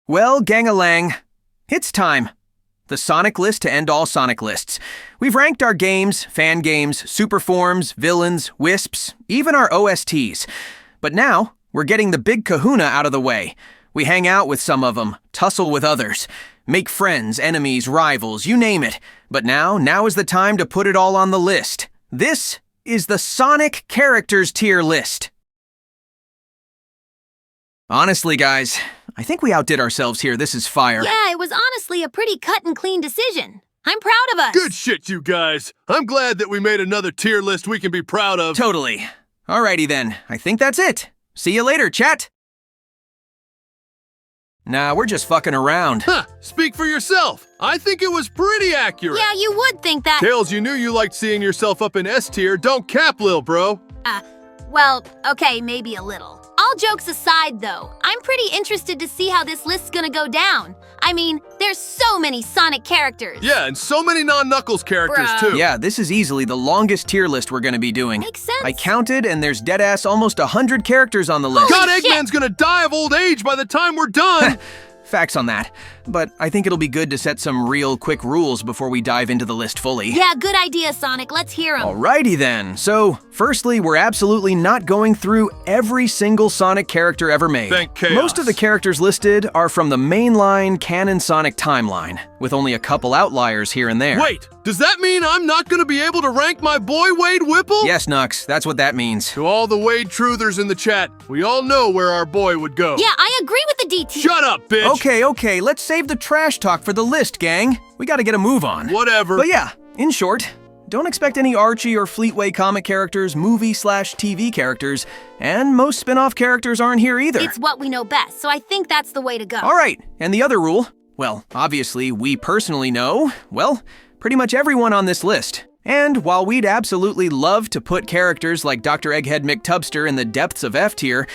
Well, gang-a-lang, it's time. The Sonic list to end all Sonic lists. We've ranked our games, fan games, superforms, villains, wisps, even our OSTs. But now, we're getting the big kahuna out of the way. We hang out with some of them, tussle with others, make friends, enemies, rivals, you name it. But now is the time to put it all on the list. This is the Sonic Characters Tier List. Honestly, guys, I think we outdid ourselves here. This is fire. Yeah, it was honestly a pretty cut and clean decision. I'm proud of us. Good shit, you guys. I'm glad that we made another tier list we can be proud of. Totally. Alrighty then. I think that's it. See you later, chat. Nah, we're just fucking around. Huh, speak for yourself. I think it was pretty accurate. Yeah, you would think that. Tails, you knew you liked seeing yourself up in S tier. Don't cap, lil bro. Well, okay, maybe a little. All jokes aside, though, I'm pretty interested to see how this list's gonna go down. I mean, there's so many Sonic characters. Yeah, and so many non-Knuckles characters, too. Yeah, this is easily the longest tier list we're gonna be doing. Makes sense. I counted, and there's deadass almost 100 characters on the list. Holy God, shit. Eggman's gonna die of old age by the time we're done. Facts on that. But I think it'll be good to set some real quick rules before we dive into the list fully. Yeah, good idea, Sonic. Let's hear them. Alrighty then. So, firstly, we're absolutely not going through every single Sonic character ever made. Thank chaos. Most of the characters listed are from the mainline canon Sonic timeline, with only a couple outliers here and there. Wait, does that mean I'm not gonna be able to rank my boy Wade Whipple? Yes, Nux, that's what that means. To all the Wade truthers in the chat, we all know where our boy would go. Yeah, I agree with the DT. Shut up, bitch. Okay, let's save the trash talk for the list, gang. We gotta get a move on. Whatever. But yeah, in short, don't expect any Archie or Fleetway comic characters, movie/TV characters, and most spin-off characters aren't here either. It's what we know best, so I think that's the way to go. Alright, and the other rule? Well, obviously, we personally know, well, pretty much everyone on this list. And while we'd absolutely love to put characters like Dr. Egghead McTubster in the depths of F tier,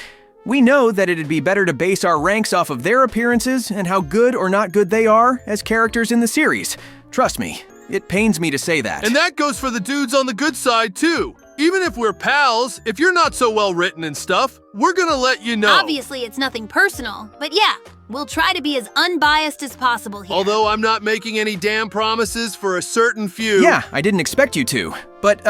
we know that it'd be better to base our ranks off of their appearances and how good or not good they are as characters in the series. Trust me, it pains me to say that. And that goes for the dudes on the good side, too. Even if we're pals, if you're not so well written and stuff, we're gonna let you know. Obviously, it's nothing personal, but yeah, we'll try to be as unbiased as possible here. Although I'm not making any damn promises for a certain few. Yeah, I didn't expect you to. But,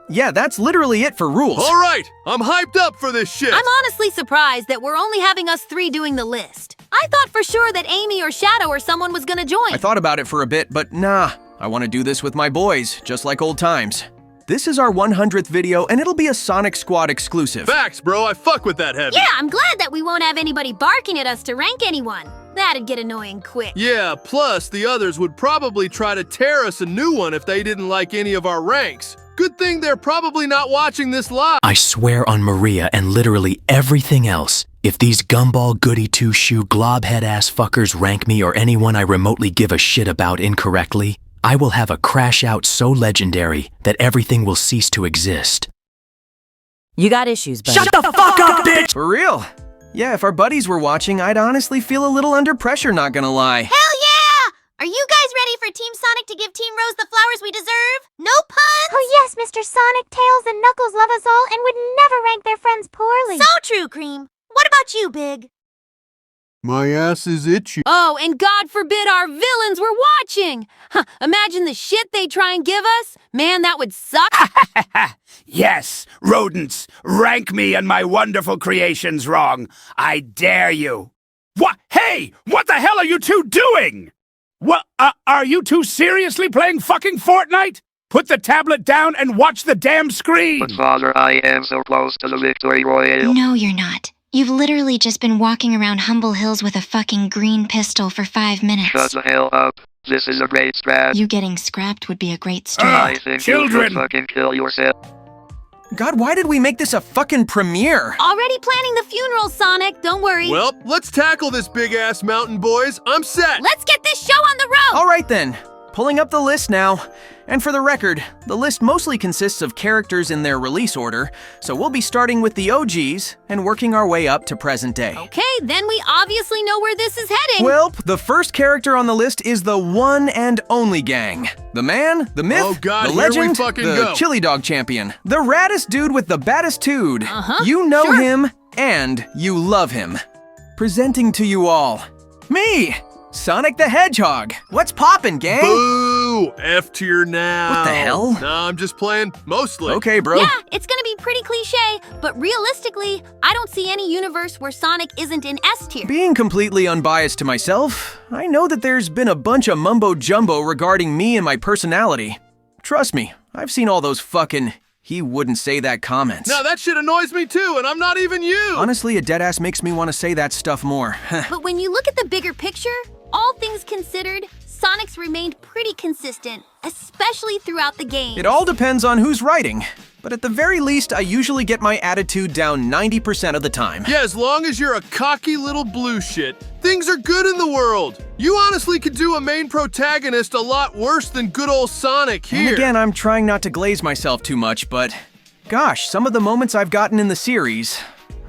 yeah, that's literally it for rules. All right, I'm hyped up for this shit. I'm honestly surprised that we're only having us three doing the list. I thought for sure that Amy or Shadow or someone was gonna join. I thought about it for a bit, but nah, I want to do this with my boys, just like old times. This is our 100th video, and it'll be a Sonic Squad exclusive. Facts, bro. I fuck with that heavy. Yeah, I'm glad that we won't have anybody barking at us to rank anyone. That'd get annoying quick. Yeah, plus the others would probably try to tear us a new one if they didn't like any of our ranks. Good thing they're probably not watching this live. I swear on Maria and literally everything else, if these gumball goody two-shoe globhead-ass fuckers rank me or anyone I remotely give a shit about incorrectly, I will have a crash out so legendary that everything will cease to exist. You got issues, buddy. Shut the fuck up, bitch! For real. Yeah, if our buddies were watching, I'd honestly feel a little under pressure, not gonna lie. Hell yeah! Are you guys ready for Team Sonic to give Team Rose the flowers we deserve? No puns? Oh yes, Mr. Sonic, Tails, and Knuckles love us all and would never rank their friends poorly. So true, Cream. What about you, Big? My ass is itchy. Oh, and God forbid our villains were watching! Huh, imagine the shit they'd try and give us. Man, that would suck. Yes, rodents, rank me and my wonderful creations wrong. I dare you. What? Hey, what the hell are you two doing? What? Are you two seriously playing fucking Fortnite? Put the tablet down and watch the damn screen. But Father, I am so close to the victory royale. No, you're not. You've literally just been walking around Humble Hills with a fucking green pistol for 5 minutes. Shut the hell up. This is a great strat. You getting scrapped would be a great I strat. think children. you should fucking kill yourself. God, why did we make this a fucking premiere? Already planning the funeral, Sonic. Don't worry. Well, let's tackle this big-ass mountain, boys. I'm set. Let's get this show on the road. Alright then, pulling up the list now. And for the record, the list mostly consists of characters in their release order, so we'll be starting with the OGs and working our way up to present day. Okay, then we obviously know where this is heading. Well, the first character on the list is the one and only gang. The man, the myth, Oh God, the here we legend, fucking the go. chili dog champion, the raddest dude with the baddest tude. Uh-huh, You know sure. him, and you love him. Presenting to you all, Me! Sonic the Hedgehog. What's poppin', gang? Boo! F tier now. What the hell? Nah, I'm just playing. Mostly. Okay, bro. Yeah, it's gonna be pretty cliche, but realistically, I don't see any universe where Sonic isn't in S tier. Being completely unbiased to myself, I know that there's been a bunch of mumbo-jumbo regarding me and my personality. Trust me, I've seen all those fucking he wouldn't say that comments. Now that shit annoys me too, and I'm not even you! Honestly, a deadass makes me want to say that stuff more. But when you look at the bigger picture, all things considered, Sonic's remained pretty consistent, especially throughout the game. It all depends on who's writing, but at the very least, I usually get my attitude down 90% of the time. Yeah, as long as you're a cocky little blue shit, things are good in the world. You honestly could do a main protagonist a lot worse than good old Sonic here. And again, I'm trying not to glaze myself too much, but gosh, some of the moments I've gotten in the series,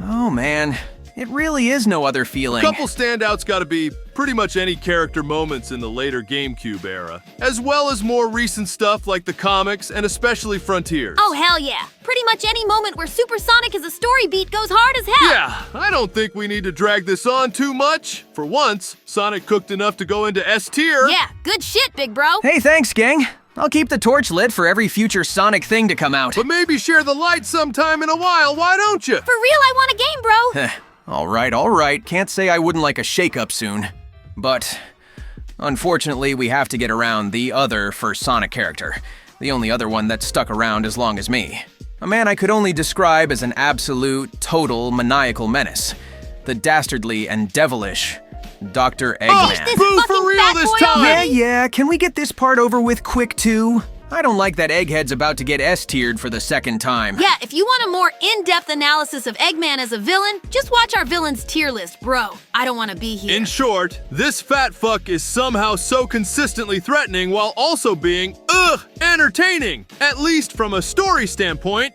oh man, it really is no other feeling. Couple standouts gotta be pretty much any character moments in the later GameCube era, as well as more recent stuff like the comics and especially Frontiers. Oh, hell yeah. Pretty much any moment where Super Sonic is a story beat goes hard as hell. Yeah, I don't think we need to drag this on too much. For once, Sonic cooked enough to go into S tier. Yeah, good shit, big bro. Hey, thanks, gang. I'll keep the torch lit for every future Sonic thing to come out. But maybe share the light sometime in a while, why don't you? For real, I want a game, bro. All right. Can't say I wouldn't like a shake-up soon. But unfortunately, we have to get around the other first Sonic character. The only other one that's stuck around as long as me. A man I could only describe as an absolute, total, maniacal menace. The dastardly and devilish Dr. Eggman. This Boo fucking for real fat this boy time! already. Yeah, can we get this part over with quick too? I don't like that Egghead's about to get S-tiered for the second time. Yeah, if you want a more in-depth analysis of Eggman as a villain, just watch our villains tier list, bro. I don't want to be here. In short, this fat fuck is somehow so consistently threatening while also being, entertaining. At least from a story standpoint,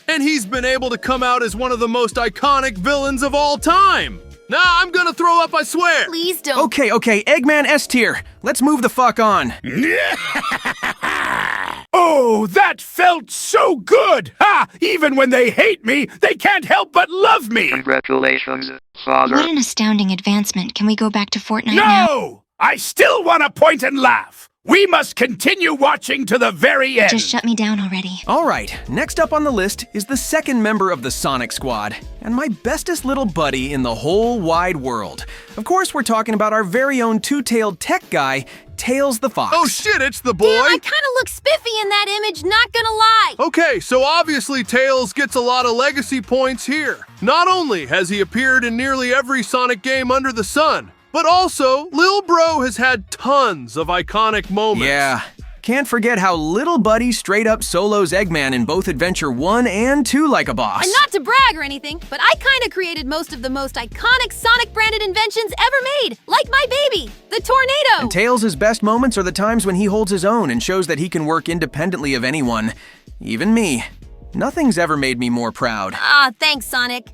And he's been able to come out as one of the most iconic villains of all time. Nah, I'm gonna throw up, I swear. Please don't. Okay, Eggman S-tier. Let's move the fuck on. Oh, that felt so good! Ha! Even when they hate me, they can't help but love me! Congratulations, father. What an astounding advancement. Can we go back to Fortnite now? No! I still want to point and laugh! We must continue watching to the very end! Just shut me down already. All right, next up on the list is the second member of the Sonic Squad, and my bestest little buddy in the whole wide world. Of course, we're talking about our very own two-tailed tech guy, Tails the Fox. Oh shit, it's the boy! Damn, I kind of look spiffy in that image, not gonna lie. Okay, so obviously Tails gets a lot of legacy points here. Not only has he appeared in nearly every Sonic game under the sun, but also, Lil Bro has had tons of iconic moments. Yeah, can't forget how little buddy straight up solos Eggman in both Adventure 1 and 2 like a boss. And not to brag or anything, but I kind of created most of the most iconic Sonic-branded inventions ever made, like my baby, the tornado. And Tails' best moments are the times when he holds his own and shows that he can work independently of anyone, even me. Nothing's ever made me more proud. Ah, thanks, Sonic.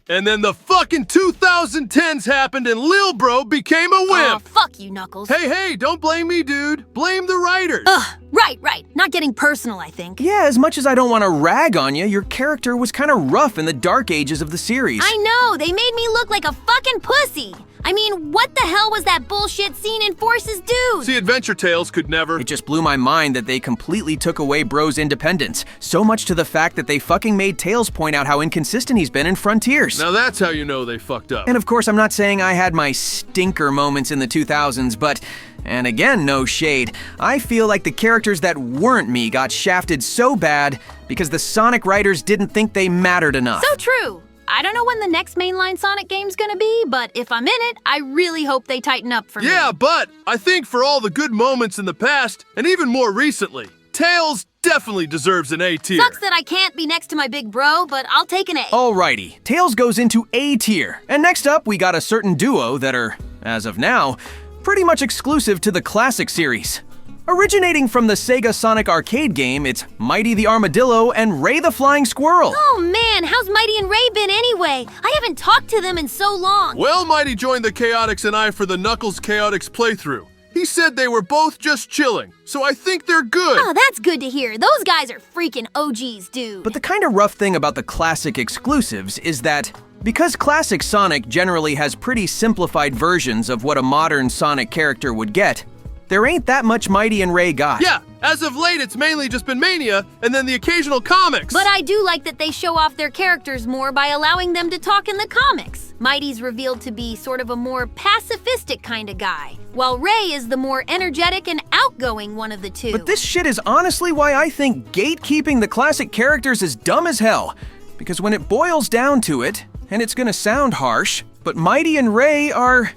And then the fucking 2010s happened and Lil Bro became a Oh, wimp. fuck you, Knuckles. Hey, don't blame me, dude. Blame the writers. Right. Not getting personal, I think. Yeah, as much as I don't want to rag on you, your character was kind of rough in the dark ages of the series. I know, they made me look like a fucking pussy. I mean, what the hell was that bullshit scene in Forces Dude? See, Adventure Tales could never. It just blew my mind that they completely took away Bro's independence, so much to the fact that they fucking made Tails point out how inconsistent he's been in Frontiers. Now that's how you know they fucked up. And of course, I'm not saying I had my stinker moments in the 2000s, but, and again, no shade, I feel like the characters that weren't me got shafted so bad because the Sonic writers didn't think they mattered enough. So true. I don't know when the next mainline Sonic game's gonna be, but if I'm in it, I really hope they tighten up for me. Yeah, but I think for all the good moments in the past, and even more recently, Tails definitely deserves an A tier. Sucks that I can't be next to my big bro, but I'll take an A. Alrighty, Tails goes into A tier. And next up, we got a certain duo that are, as of now, pretty much exclusive to the classic series. Originating from the Sega Sonic arcade game, it's Mighty the Armadillo and Ray the Flying Squirrel. Oh man, how's Mighty and Ray been anyway? I haven't talked to them in so long. Well, Mighty joined the Chaotix and I for the Knuckles Chaotix playthrough. He said they were both just chilling, so I think they're good. Oh, that's good to hear. Those guys are freaking OGs, dude. But the kind of rough thing about the classic exclusives is that Because classic Sonic generally has pretty simplified versions of what a modern Sonic character would get, there ain't that much Mighty and Ray got. Yeah, as of late, it's mainly just been Mania and then the occasional comics. But I do like that they show off their characters more by allowing them to talk in the comics. Mighty's revealed to be sort of a more pacifistic kind of guy, while Ray is the more energetic and outgoing one of the two. But this shit is honestly why I think gatekeeping the classic characters is dumb as hell. Because when it boils down to it, and it's gonna sound harsh, but Mighty and Ray are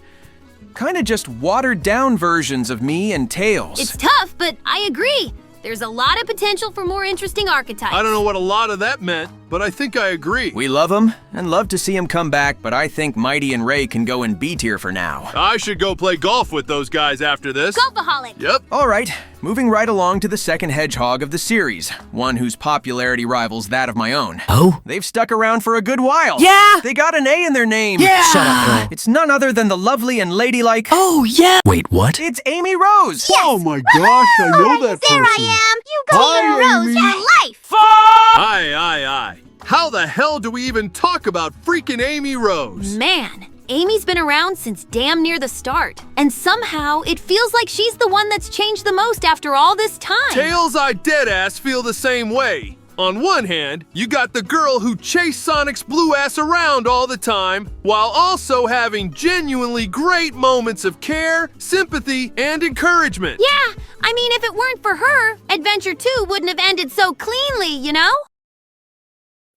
kinda just watered down versions of me and Tails. It's tough, but I agree. There's a lot of potential for more interesting archetypes. I don't know what a lot of that meant, but I think I agree. We love him and love to see him come back, but I think Mighty and Ray can go in B tier for now. I should go play golf with those guys after this. Golfaholic! Yep. All right, moving right along to the second hedgehog of the series, one whose popularity rivals that of my own. Oh? They've stuck around for a good while. Yeah! They got an A in their name. Yeah! Shut up, bro. It's none other than the lovely and ladylike... Oh, yeah! Wait, what? It's Amy Rose! Oh my gosh, I know that There person. I am! You go to your rose for life! Aye. How the hell do we even talk about freaking Amy Rose? Man, Amy's been around since damn near the start. And somehow, it feels like she's the one that's changed the most after all this time. Tails, I deadass feel the same way. On one hand, you got the girl who chased Sonic's blue ass around all the time, while also having genuinely great moments of care, sympathy, and encouragement. Yeah, I mean, if it weren't for her, Adventure 2 wouldn't have ended so cleanly, you know?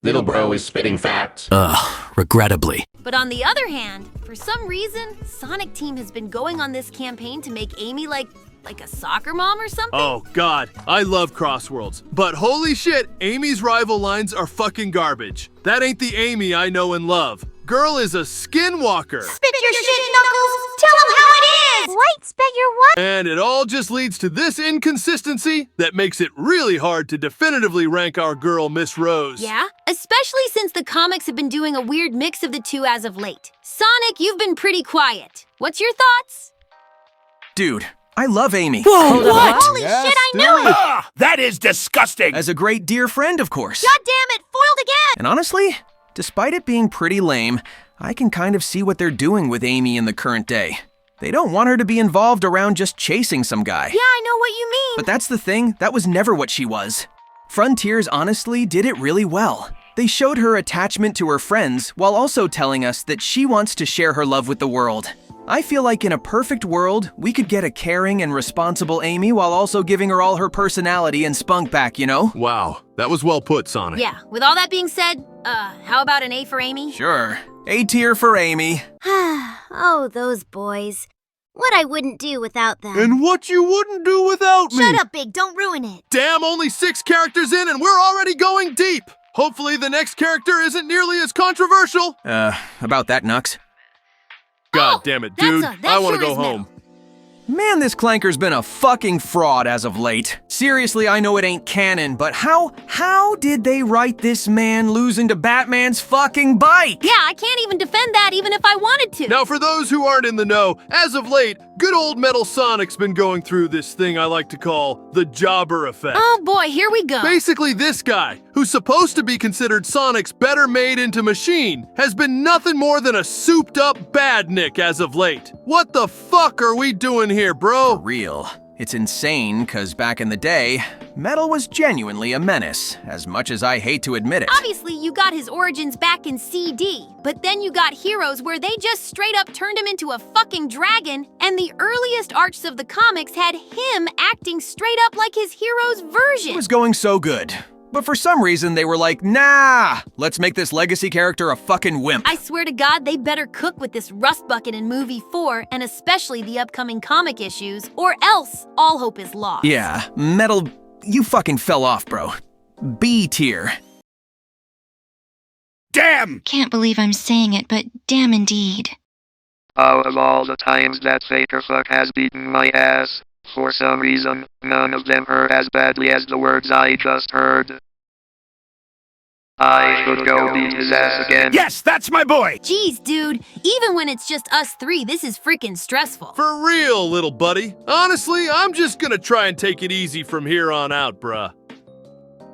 Little bro is spitting facts. Regrettably. But on the other hand, for some reason, Sonic Team has been going on this campaign to make Amy like a soccer mom or something? Oh god, I love Crossworlds. But holy shit, Amy's rival lines are fucking garbage. That ain't the Amy I know and love. Girl is a skinwalker. Spit your shit, Knuckles! Tell them how it is! What? Spit your what? And it all just leads to this inconsistency that makes it really hard to definitively rank our girl, Miss Rose. Yeah, especially since the comics have been doing a weird mix of the two as of late. Sonic, you've been pretty quiet. What's your thoughts? Dude, I love Amy. Whoa, what? Holy shit, I knew it! Ugh, that is disgusting! As a great dear friend, of course. God damn it, foiled again! And honestly, despite it being pretty lame, I can kind of see what they're doing with Amy in the current day. They don't want her to be involved around just chasing some guy. Yeah, I know what you mean. But that's the thing, that was never what she was. Frontiers honestly did it really well. They showed her attachment to her friends while also telling us that she wants to share her love with the world. I feel like in a perfect world, we could get a caring and responsible Amy while also giving her all her personality and spunk back, you know? Wow, that was well put, Sonic. Yeah, with all that being said, how about an A for Amy? Sure. A tier for Amy. Oh, those boys. What I wouldn't do without them. And what you wouldn't do without me. Shut up, Big, don't ruin it. Damn, only 6 characters in and we're already going deep. Hopefully the next character isn't nearly as controversial. About that, Nux. God damn it, dude. that I want to sure go is home. metal. Man, this clanker's been a fucking fraud as of late. Seriously, I know it ain't canon, but how did they write this man losing to Batman's fucking bike? Yeah, I can't even defend that even if I wanted to. Now, for those who aren't in the know, as of late, good old Metal Sonic's been going through this thing I like to call the jobber effect. Oh boy, here we go. Basically, this guy, who's supposed to be considered Sonic's better made into machine, has been nothing more than a souped up badnik as of late. What the fuck are we doing here, bro? Real. It's insane, cause back in the day, Metal was genuinely a menace, as much as I hate to admit it. Obviously, you got his origins back in CD, but then you got Heroes where they just straight up turned him into a fucking dragon, and the earliest arcs of the comics had him acting straight up like his Heroes version. It was going so good. But for some reason, they were like, nah, let's make this legacy character a fucking wimp. I swear to God, they better cook with this rust bucket in movie 4, and especially the upcoming comic issues, or else all hope is lost. Yeah, Metal, you fucking fell off, bro. B tier. Damn! Can't believe I'm saying it, but damn indeed. Out of all the times that Fakerfuck has beaten my ass, for some reason, none of them hurt as badly as the words I just heard. I should go beat his ass again. Yes, that's my boy! Jeez, dude, even when it's just us 3, this is freaking stressful. For real, little buddy. Honestly, I'm just gonna try and take it easy from here on out, bruh.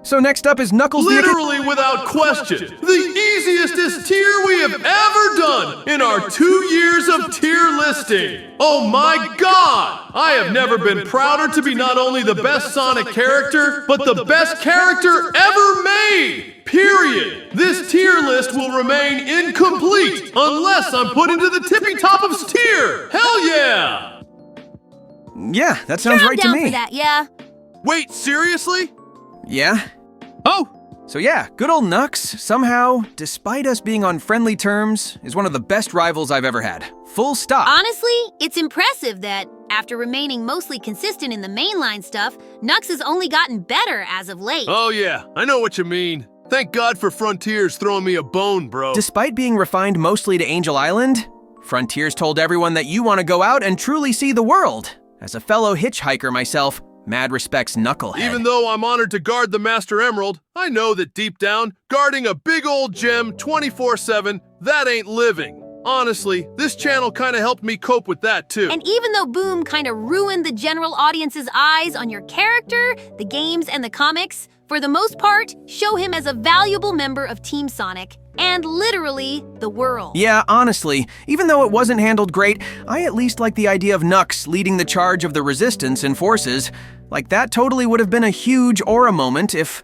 So next up is Knuckles the Literally without question, the easiest tier we have ever done in our 2 years of tier listing. Oh my god! I have never been prouder to be not only the best Sonic character, but the best character ever made! Period. This tier list will remain incomplete unless I'm put into the tippy top of tier. Hell yeah! Yeah, that sounds right to down me. for that, yeah. Wait, seriously? Yeah? Oh, So yeah, good old Nux, somehow, despite us being on friendly terms, is one of the best rivals I've ever had. Full stop. Honestly, it's impressive that, after remaining mostly consistent in the mainline stuff, Nux has only gotten better as of late. oh yeah, I know what you mean. Thank God for Frontiers throwing me a bone, bro. Despite being refined mostly to Angel Island, Frontiers told everyone that you want to go out and truly see the world. As a fellow hitchhiker myself, mad respects Knucklehead. Even though I'm honored to guard the Master Emerald, I know that deep down, guarding a big old gem 24/7, that ain't living. Honestly, this channel kinda helped me cope with that too. And even though Boom kinda ruined the general audience's eyes on your character, the games, and the comics, for the most part, show him as a valuable member of Team Sonic, and literally, the world. Yeah, honestly, even though it wasn't handled great, I at least like the idea of Nux leading the charge of the resistance and forces. Like, that totally would have been a huge aura moment if,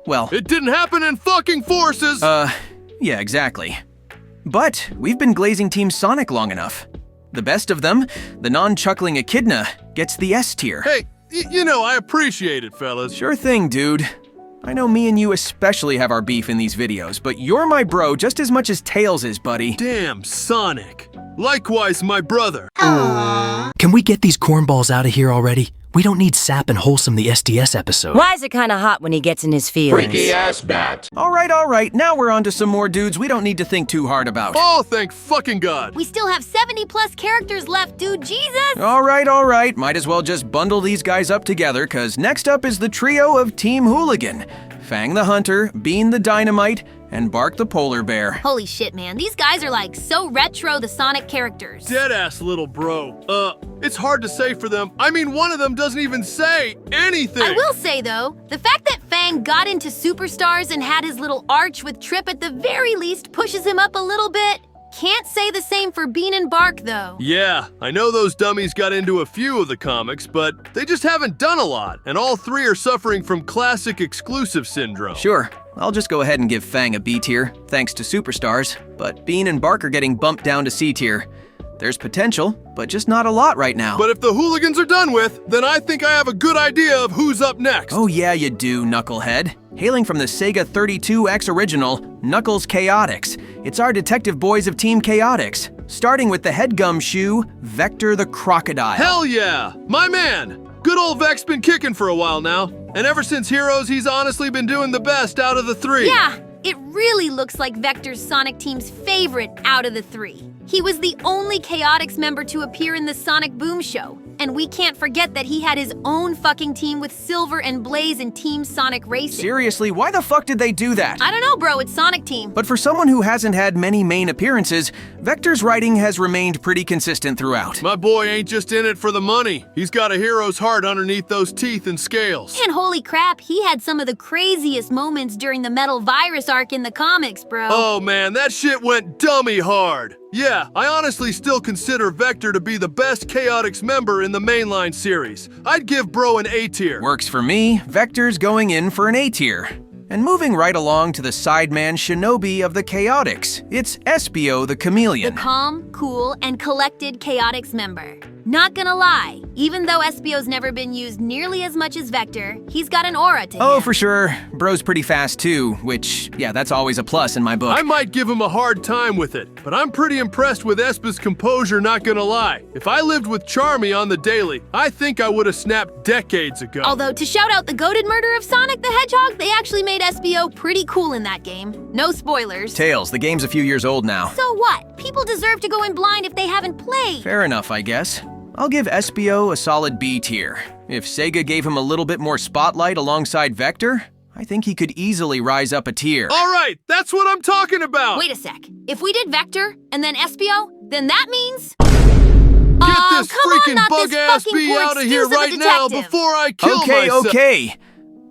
well... It didn't happen in fucking forces! Yeah, exactly. But we've been glazing Team Sonic long enough. The best of them, the non-chuckling Echidna, gets the S tier. Hey, you know, I appreciate it, fellas. Sure thing, dude. I know me and you especially have our beef in these videos, but you're my bro just as much as Tails is, buddy. Damn, Sonic. Likewise, my brother. Can we get these cornballs out of here already? We don't need Sap and Wholesome the SDS episode. Why is it kind of hot when he gets in his feelings? Freaky ass bat. All right, now we're on to some more dudes we don't need to think too hard about. Oh, thank fucking God. We still have 70 plus characters left, dude, Jesus! All right, might as well just bundle these guys up together, cause next up is the trio of Team Hooligan. Fang the Hunter, Bean the Dynamite, and Bark the Polar Bear. Holy shit, man, these guys are like so retro the Sonic characters. Deadass little bro. It's hard to say for them. I mean, one of them doesn't even say anything. I will say, though, the fact that Fang got into Superstars and had his little arch with Trip at the very least pushes him up a little bit. Can't say the same for Bean and Bark, though. Yeah, I know those dummies got into a few of the comics, but they just haven't done a lot, and all three are suffering from classic exclusive syndrome. Sure, I'll just go ahead and give Fang a B tier, thanks to Superstars, but Bean and Bark are getting bumped down to C tier. There's potential, but just not a lot right now. But if the hooligans are done with, then I think I have a good idea of who's up next. Oh yeah, you do, Knucklehead. Hailing from the Sega 32X original, Knuckles Chaotix. It's our detective boys of Team Chaotix, starting with the headgum shoe, Vector the Crocodile. Hell yeah! My man! Good old Vec's been kicking for a while now, and ever since Heroes, he's honestly been doing the best out of the three. Yeah, it really looks like Vector's Sonic Team's favorite out of the three. He was the only Chaotix member to appear in the Sonic Boom show, and we can't forget that he had his own fucking team with Silver and Blaze in Team Sonic Racing. Seriously, why the fuck did they do that? I don't know, bro, it's Sonic Team. But for someone who hasn't had many main appearances, Vector's writing has remained pretty consistent throughout. My boy ain't just in it for the money. He's got a hero's heart underneath those teeth and scales. And holy crap, he had some of the craziest moments during the Metal Virus arc in the comics, bro. Oh man, that shit went dummy hard. Yeah, I honestly still consider Vector to be the best Chaotix member in the mainline series. I'd give bro an A tier. Works for me, Vector's going in for an A tier. And moving right along to the sideman Shinobi of the Chaotix, it's Espio the Chameleon. The calm, cool, and collected Chaotix member. Not gonna lie, even though Espio's never been used nearly as much as Vector, he's got an aura to him. Oh, for sure. Bro's pretty fast too, which, yeah, that's always a plus in my book. I might give him a hard time with it, but I'm pretty impressed with Espa's composure, not gonna lie. If I lived with Charmy on the daily, I think I would have snapped decades ago. Although, to shout out the goated murder of Sonic the Hedgehog, they actually made Espio pretty cool in that game. No spoilers. Tails, the game's a few years old now. So what? People deserve to go in blind if they haven't played. Fair enough, I guess. I'll give Espio a solid B tier. If Sega gave him a little bit more spotlight alongside Vector, I think he could easily rise up a tier. All right, that's what I'm talking about. Wait a sec. If we did Vector and then Espio, then that means... Get this freaking bug-ass bee out of here right now before I kill myself. Okay.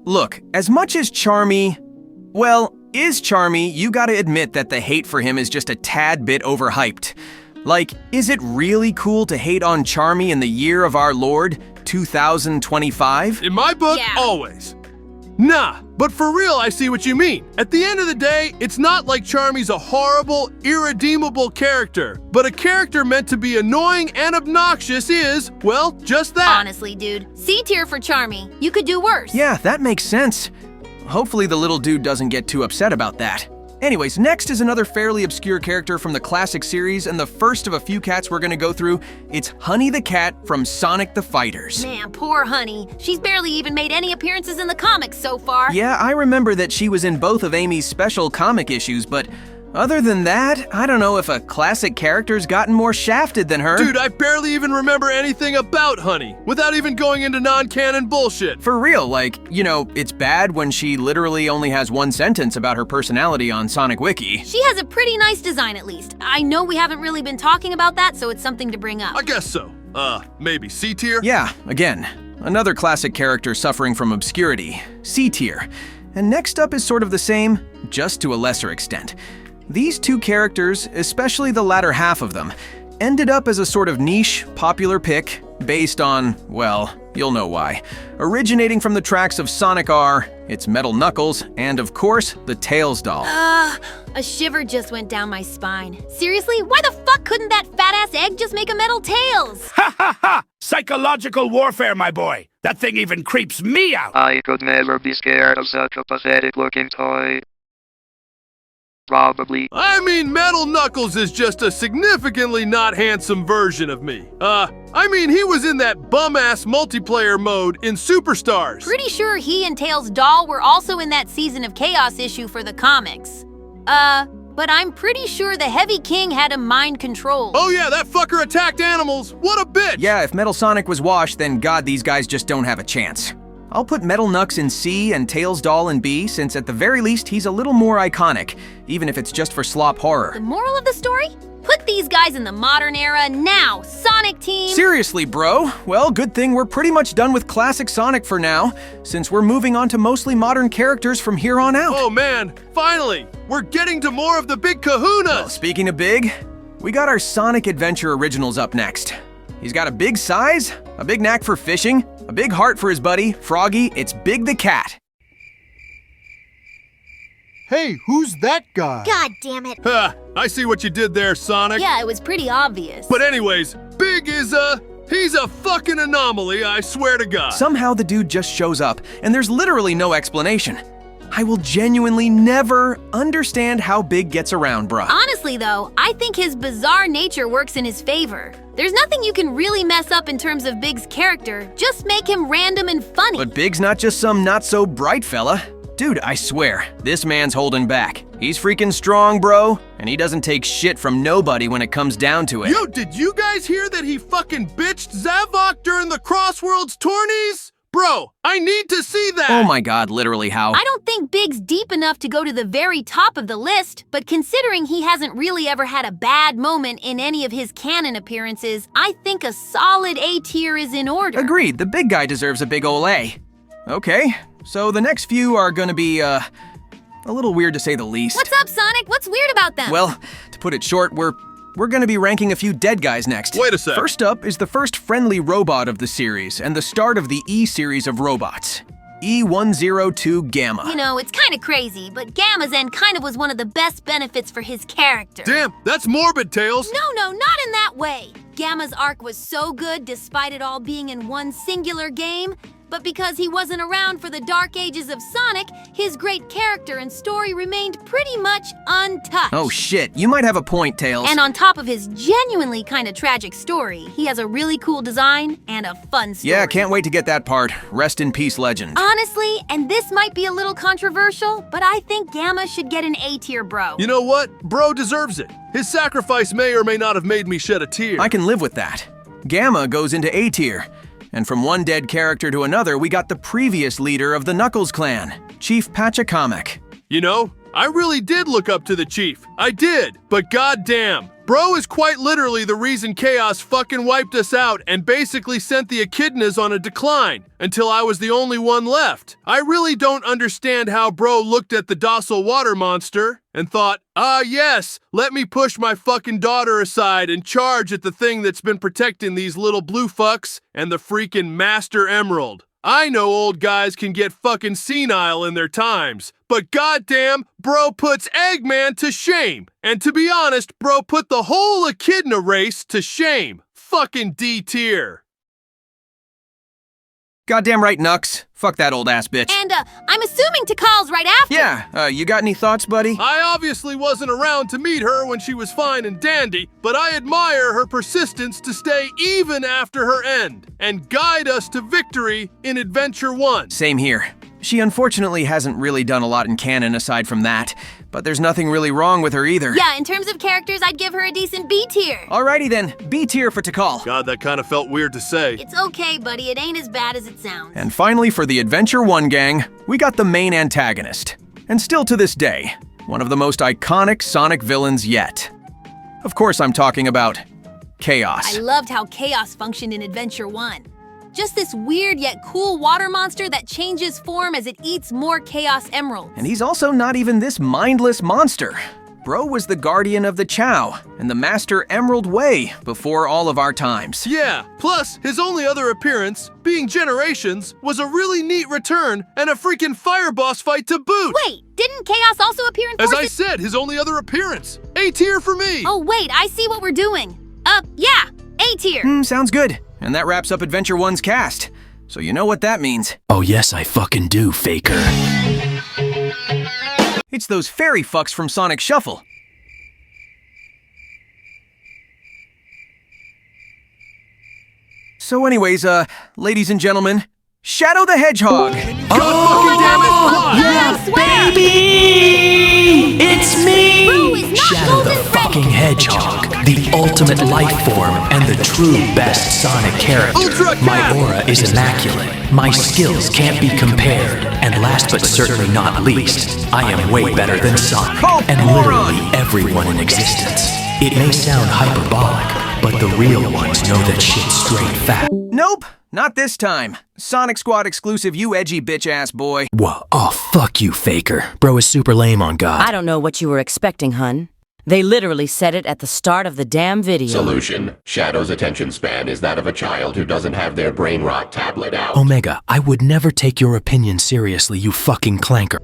Look, as much as Charmy... Well, is Charmy, you gotta admit that the hate for him is just a tad bit overhyped. Like, is it really cool to hate on Charmy in the year of our Lord, 2025? In my book, Yeah. always. Nah, but for real, I see what you mean. At the end of the day, it's not like Charmy's a horrible, irredeemable character, but a character meant to be annoying and obnoxious is, well, just that. Honestly, dude, C tier for Charmy. You could do worse. Yeah, that makes sense. Hopefully the little dude doesn't get too upset about that. Anyways, next is another fairly obscure character from the classic series, and the first of a few cats we're gonna go through. It's Honey the Cat from Sonic the Fighters. Man, poor Honey. She's barely even made any appearances in the comics so far. Yeah, I remember that she was in both of Amy's special comic issues, but other than that, I don't know if a classic character's gotten more shafted than her. Dude, I barely even remember anything about Honey, without even going into non-canon bullshit. For real, like, you know, it's bad when she literally only has one sentence about her personality on Sonic Wiki. She has a pretty nice design at least. I know we haven't really been talking about that, so it's something to bring up. I guess so. Maybe C tier? Yeah, again, another classic character suffering from obscurity, C tier. And next up is sort of the same, just to a lesser extent. These two characters, especially the latter half of them, ended up as a sort of niche, popular pick based on, well, you'll know why. Originating from the tracks of Sonic R, its Metal Knuckles, and of course, the Tails doll. A shiver just went down my spine. Seriously, why the fuck couldn't that fat-ass egg just make a metal Tails? Ha ha ha! Psychological warfare, my boy. That thing even creeps me out. I could never be scared of such a pathetic-looking toy. Probably. I mean, Metal Knuckles is just a significantly not handsome version of me. I mean, he was in that bum-ass multiplayer mode in Superstars. Pretty sure he and Tails' doll were also in that Season of Chaos issue for the comics. But I'm pretty sure the Heavy King had him mind controlled. Oh yeah, that fucker attacked animals. What a bitch! Yeah, if Metal Sonic was washed, then God, these guys just don't have a chance. I'll put Metal Knux in C and Tails Doll in B, since at the very least he's a little more iconic, even if it's just for slop horror. The moral of the story? Put these guys in the modern era now, Sonic Team! Seriously, bro? Well, good thing we're pretty much done with classic Sonic for now, since we're moving on to mostly modern characters from here on out. Oh man, finally! We're getting to more of the big kahunas! Well, speaking of big, we got our Sonic Adventure Originals up next. He's got a big size, a big knack for fishing, a big heart for his buddy, Froggy. It's Big the Cat. Hey, who's that guy? God damn it. Ha! I see what you did there, Sonic. Yeah, it was pretty obvious. But anyways, Big is he's a fucking anomaly, I swear to God. Somehow the dude just shows up, and there's literally no explanation. I will genuinely never understand how Big gets around, bruh. Honestly though, I think his bizarre nature works in his favor. There's nothing you can really mess up in terms of Big's character, just make him random and funny. But Big's not just some not-so-bright fella. Dude, I swear, this man's holding back. He's freaking strong, bro, and he doesn't take shit from nobody when it comes down to it. Yo, did you guys hear that he fucking bitched Zavok during the Crossworlds tourneys? Bro, I need to see that! Oh my God, literally how? I don't think Big's deep enough to go to the very top of the list, but considering he hasn't really ever had a bad moment in any of his canon appearances, I think a solid A tier is in order. Agreed, the big guy deserves a big ol' A. Okay, so the next few are gonna be, a little weird to say the least. What's up, Sonic? What's weird about them? Well, to put it short, we're gonna be ranking a few dead guys next. Wait a sec. First up is the first friendly robot of the series, and the start of the E series of robots. E102 Gamma. You know, it's kind of crazy, but Gamma's end kind of was one of the best benefits for his character. Damn, that's morbid, Tails. No, not in that way. Gamma's arc was so good despite it all being in one singular game, but because he wasn't around for the dark ages of Sonic, his great character and story remained pretty much untouched. Oh shit, you might have a point, Tails. And on top of his genuinely kind of tragic story, he has a really cool design and a fun story. Yeah, can't wait to get that part. Rest in peace, legend. Honestly, and this might be a little controversial, but I think Gamma should get an A tier, bro. You know what? Bro deserves it. His sacrifice may or may not have made me shed a tear. I can live with that. Gamma goes into A tier. And from one dead character to another, we got the previous leader of the Knuckles clan, Chief Pachacamac. You know, I really did look up to the chief. I did. But goddamn, bro is quite literally the reason Chaos fucking wiped us out and basically sent the echidnas on a decline until I was the only one left. I really don't understand how bro looked at the docile water monster and thought, yes, let me push my fucking daughter aside and charge at the thing that's been protecting these little blue fucks and the freaking Master Emerald. I know old guys can get fucking senile in their times, but goddamn, bro puts Eggman to shame. And to be honest, bro put the whole echidna race to shame. Fucking D tier. Goddamn right, Nux. Fuck that old ass bitch. And, I'm assuming Takal's right after. Yeah, you got any thoughts, buddy? I obviously wasn't around to meet her when she was fine and dandy, but I admire her persistence to stay even after her end and guide us to victory in Adventure 1. Same here. She unfortunately hasn't really done a lot in canon aside from that, but there's nothing really wrong with her either. Yeah, in terms of characters, I'd give her a decent B tier. Alrighty then, B tier for Takal. God, that kind of felt weird to say. It's okay, buddy. It ain't as bad as it sounds. And finally, for the Adventure 1 gang, we got the main antagonist. And still to this day, one of the most iconic Sonic villains yet. Of course, I'm talking about Chaos. I loved how Chaos functioned in Adventure 1. Just this weird yet cool water monster that changes form as it eats more Chaos Emeralds. And he's also not even this mindless monster. Bro was the guardian of the Chow and the Master Emerald Way before all of our times. Yeah, plus his only other appearance, being Generations, was a really neat return and a freaking fire boss fight to boot. Wait, didn't Chaos also appear in As Forces? I said, his only other appearance. A tier for me. Oh wait, I see what we're doing. Yeah, A tier. Sounds good. And that wraps up Adventure 1's cast. So you know what that means. Oh yes, I fucking do, Faker. It's those fairy fucks from Sonic Shuffle. So anyways, ladies and gentlemen, Shadow the Hedgehog. Yeah, baby! It's me! Bro is not Shadow the Golden fucking Freddy. Hedgehog, the ultimate life form and the true best Sonic character. Ultra My Cat! aura is immaculate. My skills can't be compared. And last but certainly not least, I am way better than Sonic Oh, and moron! literally everyone in existence. It may sound hyperbolic, but the real ones know that shit's straight fact. Nope, not this time. Sonic Squad exclusive, you edgy bitch-ass boy. Whoa, oh fuck you, Faker. Bro is super lame on God. I don't know what you were expecting, hun. They literally said it at the start of the damn video. Solution. Shadow's attention span is that of a child who doesn't have their brain rot tablet out. Omega, I would never take your opinion seriously, you fucking clanker.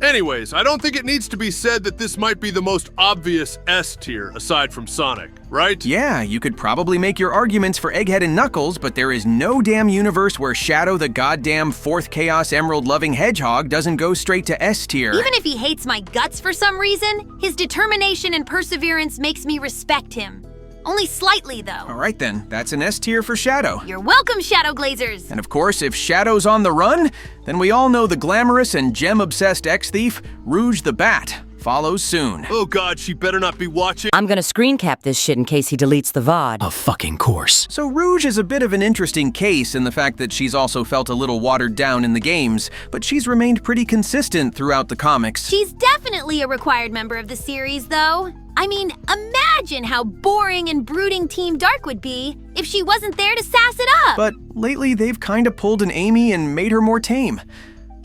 Anyways, I don't think it needs to be said that this might be the most obvious S tier aside from Sonic, right? Yeah, you could probably make your arguments for Egghead and Knuckles, but there is no damn universe where Shadow the goddamn fourth Chaos Emerald-loving hedgehog doesn't go straight to S tier. Even if he hates my guts for some reason, his determination and perseverance makes me respect him. Only slightly, though. Alright then, that's an S tier for Shadow. You're welcome, Shadow Glazers! And of course, if Shadow's on the run, then we all know the glamorous and gem-obsessed ex-thief, Rouge the Bat, follows soon. Oh god, she better not be watching. I'm gonna screen cap this shit in case he deletes the VOD. Of fucking course. So Rouge is a bit of an interesting case in the fact that she's also felt a little watered down in the games, but she's remained pretty consistent throughout the comics. She's definitely a required member of the series, though. I mean, imagine how boring and brooding Team Dark would be if she wasn't there to sass it up! But lately they've kinda pulled an Amy and made her more tame.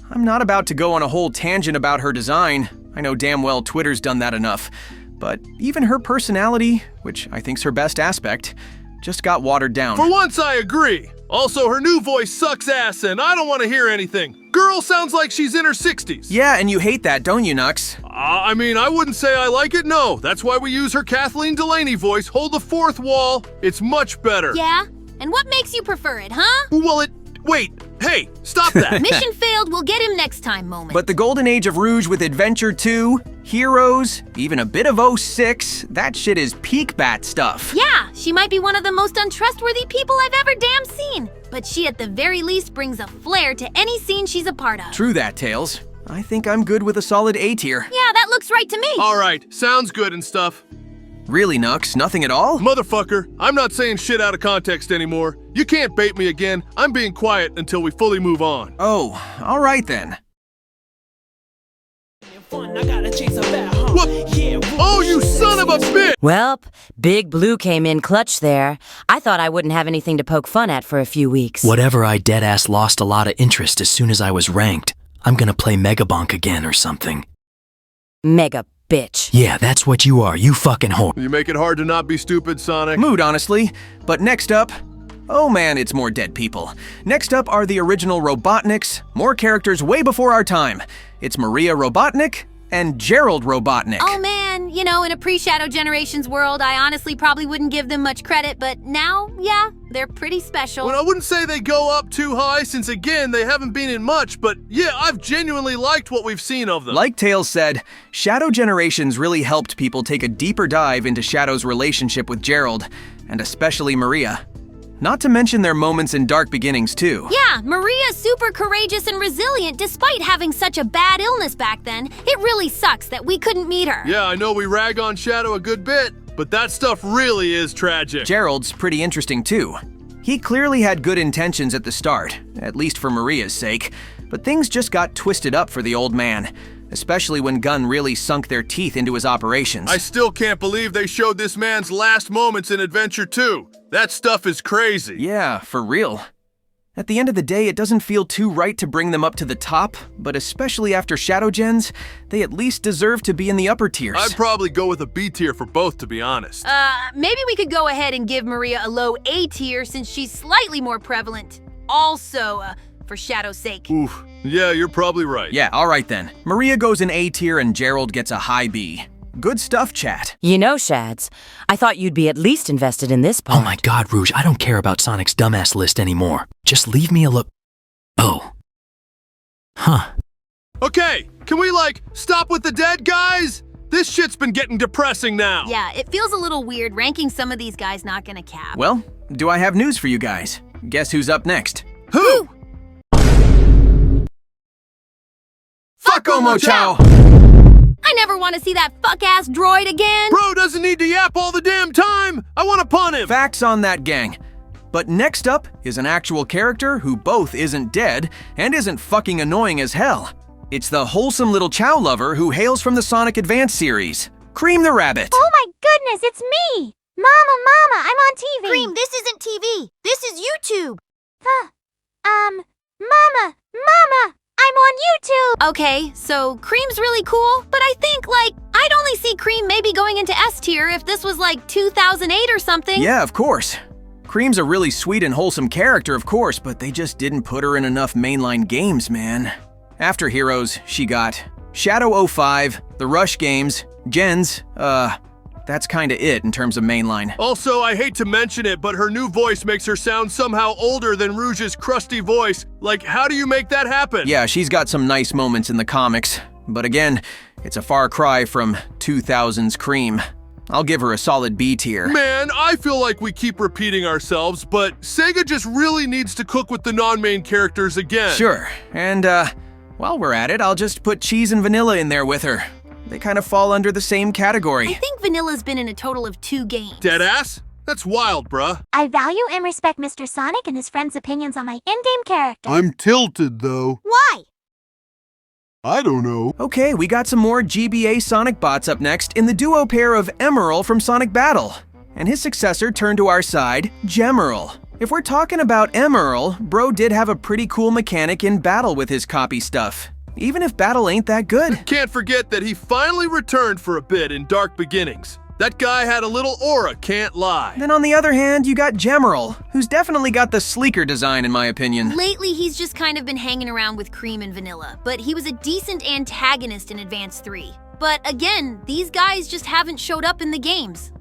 I'm not about to go on a whole tangent about her design. I know damn well Twitter's done that enough. But even her personality, which I think's her best aspect, just got watered down. For once, I agree. Also, her new voice sucks ass and I don't want to hear anything. Girl sounds like she's in her 60s. Yeah, and you hate that, don't you, Nux? I mean, I wouldn't say I like it, no. That's why we use her Kathleen Delaney voice, hold the fourth wall. It's much better. Yeah? And what makes you prefer it, huh? Well, wait, hey, stop that. Mission failed, we'll get him next time moment. But the golden age of Rouge with Adventure 2, Heroes, even a bit of 06, that shit is peak Bat stuff. Yeah, she might be one of the most untrustworthy people I've ever damn seen. But she at the very least brings a flair to any scene she's a part of. True that, Tails. I think I'm good with a solid A tier. Yeah, that looks right to me. All right, sounds good and stuff. Really, Nux? Nothing at all? Motherfucker, I'm not saying shit out of context anymore. You can't bait me again. I'm being quiet until we fully move on. Oh, alright then. Fun. I got a What? Oh, you son of a bitch! Welp, Big Blue came in clutch there. I thought I wouldn't have anything to poke fun at for a few weeks. Whatever, I deadass lost a lot of interest as soon as I was ranked. I'm gonna play Megabonk again or something. Mega bitch. Yeah, that's what you are, you fucking whore. You make it hard to not be stupid, Sonic. Mood, honestly. But next up... Oh man, it's more dead people. Next up are the original Robotniks, more characters way before our time. It's Maria Robotnik and Gerald Robotnik. Oh man, you know, in a pre-Shadow Generations world, I honestly probably wouldn't give them much credit, but now, yeah, they're pretty special. Well, I wouldn't say they go up too high since, again, they haven't been in much, but yeah, I've genuinely liked what we've seen of them. Like Tails said, Shadow Generations really helped people take a deeper dive into Shadow's relationship with Gerald, and especially Maria. Not to mention their moments in Dark Beginnings, too. Yeah, Maria's super courageous and resilient despite having such a bad illness back then. It really sucks that we couldn't meet her. Yeah, I know we rag on Shadow a good bit, but that stuff really is tragic. Gerald's pretty interesting, too. He clearly had good intentions at the start, at least for Maria's sake, but things just got twisted up for the old man, especially when Gunn really sunk their teeth into his operations. I still can't believe they showed this man's last moments in Adventure 2. That stuff is crazy. Yeah, for real. At the end of the day, it doesn't feel too right to bring them up to the top, but especially after Shadow Gens, they at least deserve to be in the upper tiers. I'd probably go with a B tier for both, to be honest. Maybe we could go ahead and give Maria a low A tier since she's slightly more prevalent. Also, for Shadow's sake. Oof. Yeah, you're probably right. Yeah, alright then. Maria goes in A tier and Gerald gets a high B. Good stuff, chat. You know, Shads, I thought you'd be at least invested in this part. Oh my god, Rouge, I don't care about Sonic's dumbass list anymore. Just leave me alone. Oh. Huh. Okay, can we, stop with the dead guys? This shit's been getting depressing now. Yeah, it feels a little weird ranking some of these guys not gonna cap. Well, do I have news for you guys? Guess who's up next? Who? Fuck Omo Chow! I never want to see that fuck-ass droid again! Bro doesn't need to yap all the damn time! I want to pun him! Facts on that, gang. But next up is an actual character who both isn't dead and isn't fucking annoying as hell. It's the wholesome little Chow lover who hails from the Sonic Advance series, Cream the Rabbit. Oh my goodness, it's me! Mama, I'm on TV! Cream, this isn't TV! This is YouTube! Mama! I'm on YouTube! Okay, so Cream's really cool, but I think, I'd only see Cream maybe going into S tier if this was 2008 or something. Yeah, of course. Cream's a really sweet and wholesome character, of course, but they just didn't put her in enough mainline games, man. After Heroes, she got Shadow 05, the Rush games, Gens, that's kinda it in terms of mainline. Also, I hate to mention it, but her new voice makes her sound somehow older than Rouge's crusty voice. How do you make that happen? Yeah, she's got some nice moments in the comics, but again, it's a far cry from 2000's Cream. I'll give her a solid B tier. Man, I feel like we keep repeating ourselves, but Sega just really needs to cook with the non-main characters again. Sure, and while we're at it, I'll just put Cheese and Vanilla in there with her. They kind of fall under the same category. I think Vanilla's been in a total of 2 games. Deadass? That's wild, bruh. I value and respect Mr. Sonic and his friends' opinions on my in-game character. I'm tilted, though. Why? I don't know. Okay, we got some more GBA Sonic bots up next in the duo pair of Emerald from Sonic Battle, and his successor turned to our side, Gemerald. If we're talking about Emerald, bro did have a pretty cool mechanic in Battle with his copy stuff. Even if Battle ain't that good. Can't forget that he finally returned for a bit in Dark Beginnings. That guy had a little aura, can't lie. Then on the other hand, you got Gemerald, who's definitely got the sleeker design in my opinion. Lately, he's just kind of been hanging around with Cream and Vanilla, but he was a decent antagonist in Advance 3. But again, these guys just haven't showed up in the games,